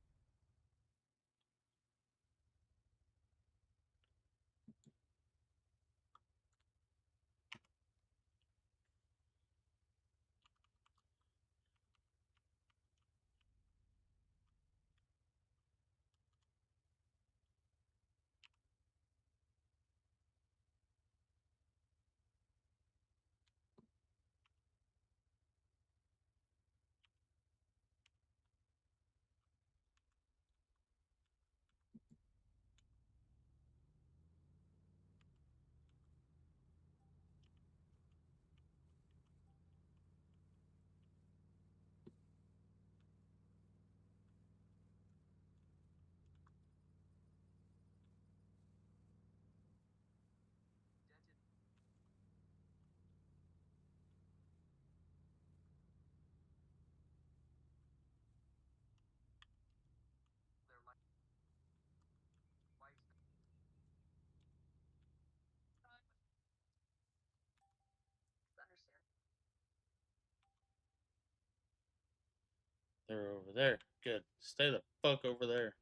They're over there. Good. Stay the fuck over there.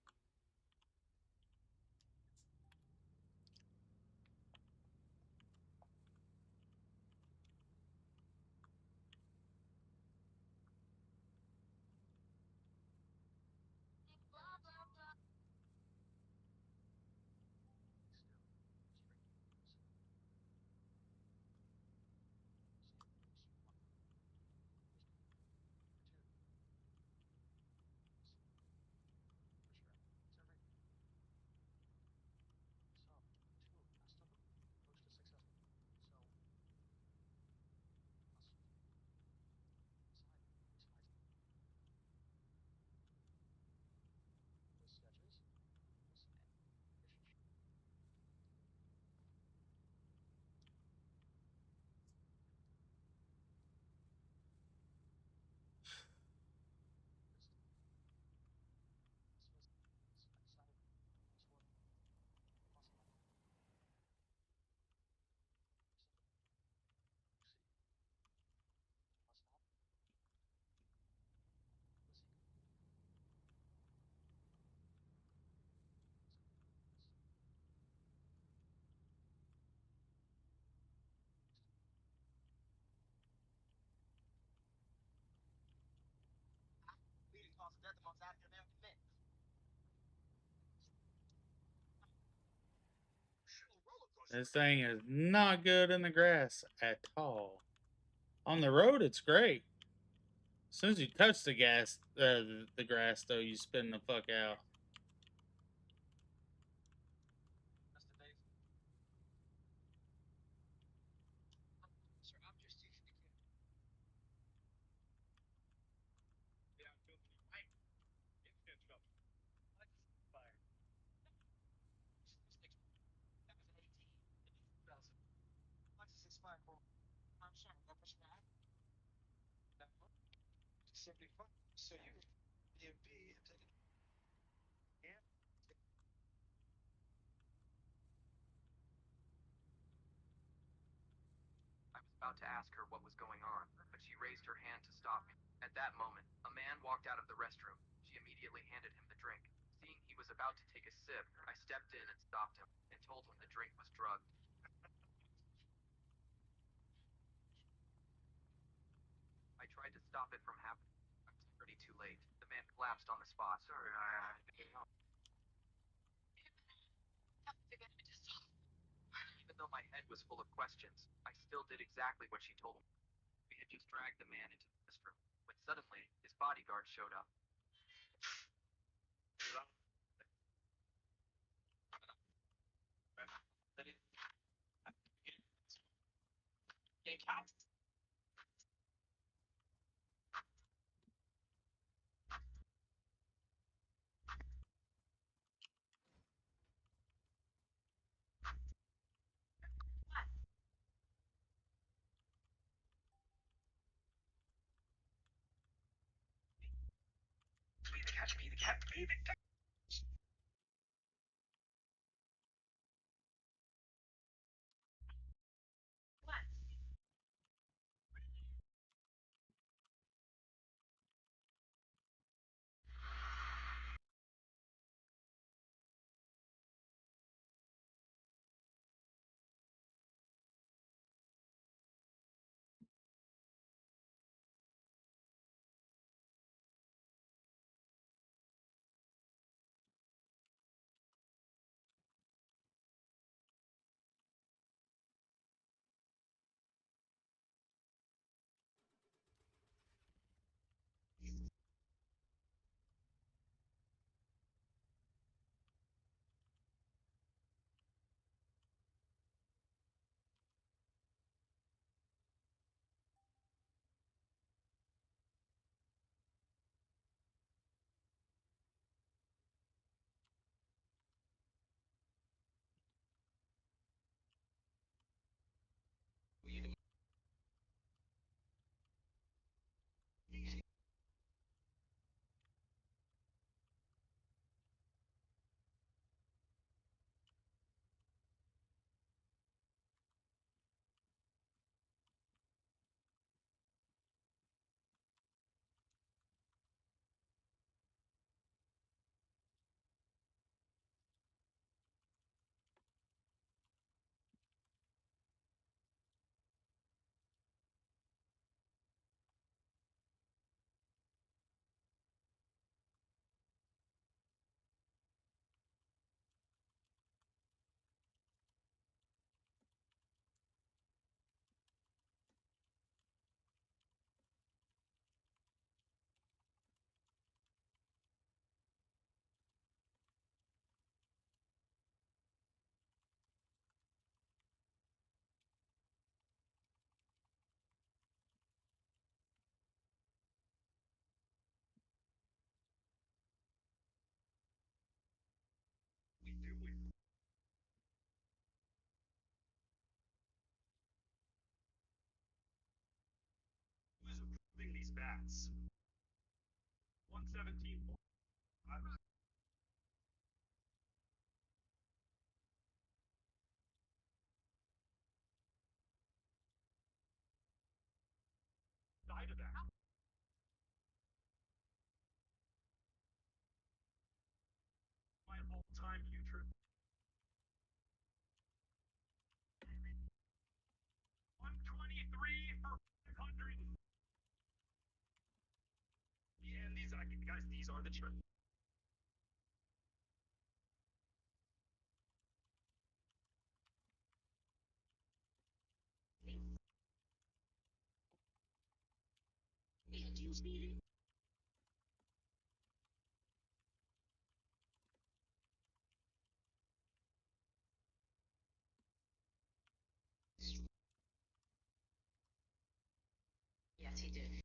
Leading cause of death amongst African American men. This thing is not good in the grass at all. On the road, it's great. As soon as you touch the grass, though, you spin the fuck out. Mr. Dayz. Sir, I'm just teaching the kid. Yeah, I'm filming you. Right? Instant trouble. Let's fire. That was an 18. The new 2000. Lexus expired for. I'm sorry, what was that? No. 75. So you DMV and take it. Yeah. I was about to ask her what was going on, but she raised her hand to stop me. At that moment, a man walked out of the restroom. She immediately handed him the drink. Seeing he was about to take a sip, I stepped in and stopped him and told him the drink was drugged. I tried to stop it from happening. I was already too late. The man collapsed on the spot. Sorry, I didn't know. Even though my head was full of questions, I still did exactly what she told me. We had just dragged the man into the restroom when suddenly his bodyguard showed up. Be the cat, be the cat. Who is approving these bats? 117. Died of that. My all-time putrid. 123 for 500. Yeah, and these guys, these are the trends. Yes, he did.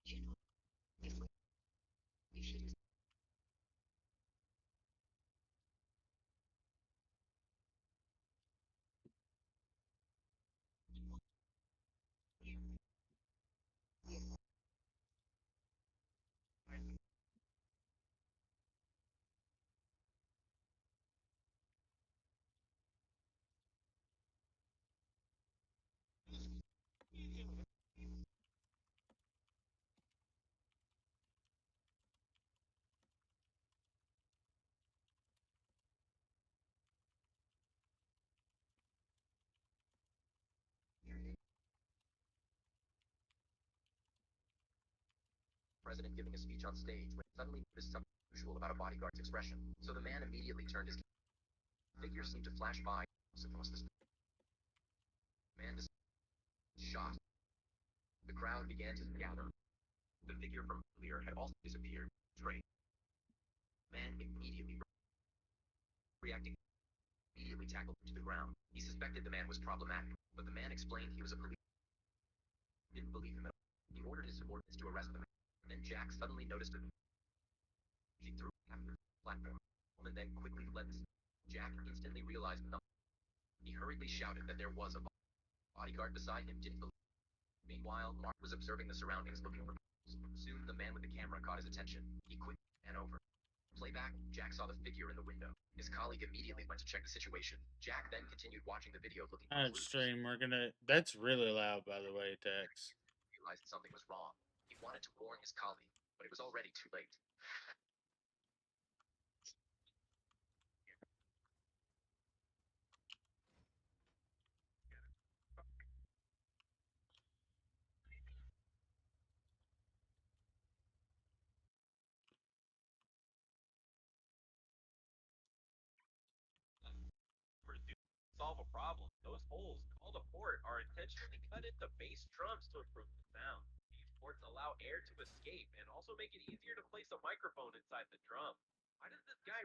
You know, if he president giving a speech on stage when suddenly noticed something unusual about a bodyguard's expression. So the man immediately turned his figure seemed to flash by across the man shot. The crowd began to gather. The figure from earlier had also disappeared. Trey. Man immediately reacting immediately tackled him to the ground. He suspected the man was problematic, but the man explained he was a police. Didn't believe him at all. He ordered his subordinates to arrest the man. Then Jack suddenly noticed him through after the platform, and then quickly fled. Jack instantly realized nothing. He hurriedly shouted that there was a bodyguard beside him. Didn't believe. Meanwhile, Mark was observing the surroundings, looking for. Soon, the man with the camera caught his attention. He quickly ran over. Playback, Jack saw the figure in the window. His colleague immediately went to check the situation. Jack then continued watching the video looking for Alright, clues. stream, we're gonna. That's really loud, by the way, Tex. He realized something was wrong. He wanted to warn his colleague, but it was already too late. Solve a problem. Those holes called a port are intentionally cut into bass drums to improve the sound. These ports allow air to escape and also make it easier to place a microphone inside the drum. Why does this guy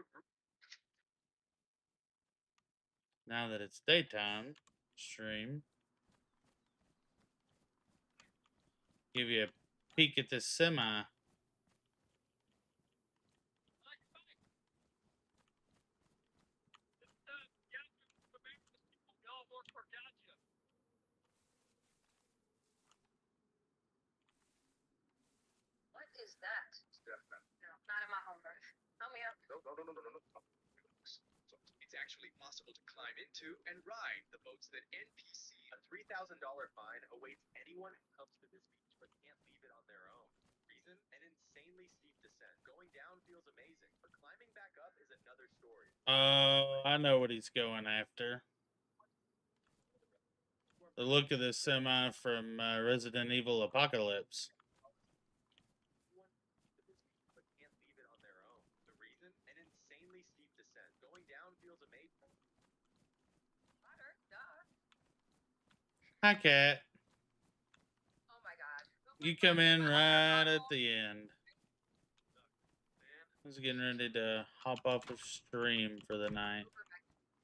Now that it's daytime, stream. Give you a peek at this semi. What is that? No, not in my home birth. Help me out. No. It's actually possible to climb into and ride the boats that NPC. A $3,000 fine awaits anyone who comes to this beach but can't leave it on their own. Reason? An insanely steep descent. Going down feels amazing, but climbing back up is another story. Oh, I know what he's going after. The look of this semi from Resident Evil Apocalypse. But can't leave it on their own. The reason? An insanely steep descent. Going down feels amazing. Hi, Cat. Oh my god. You come in right at the end. I was getting ready to hop off the stream for the night.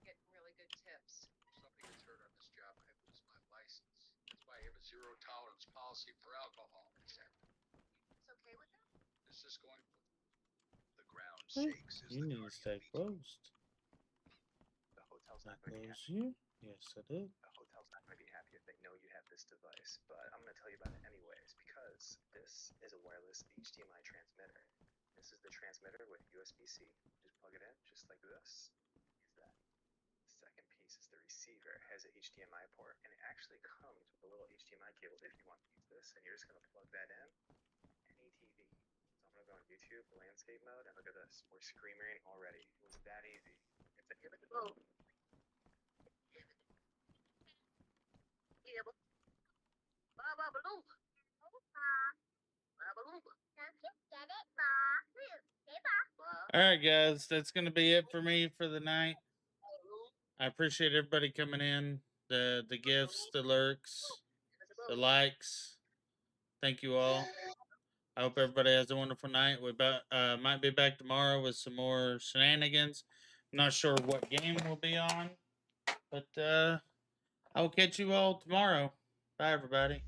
Get really good tips. Something gets hurt on this job, I have to lose my license. That's why I have a zero tolerance policy for alcohol. It's okay with that? This this going for? The ground Hey, shakes as you the need to stay closed. The hotel's I not going to be close happy. you? Yes, I did. The hotel's not going to be happy if they know you have this device, but I'm going to tell you about it anyways because this is a wireless HDMI transmitter. This is the transmitter with USB-C. Just plug it in, just like this. Use that. The second piece is the receiver. It has a HDMI port, and it actually comes with a little HDMI cable if you want to use this, and you're just going to plug that in. Any TV. So I'm going to go on YouTube, landscape mode, and look at this. We're screaming already. It was that easy. It's a All right, guys, that's going to be it for me for the night. I appreciate everybody coming in, the gifts, the lurks, the likes. Thank you all. I hope everybody has a wonderful night. We might be back tomorrow with some more shenanigans. I'm not sure what game we'll be on, but I will catch you all tomorrow. Bye, everybody.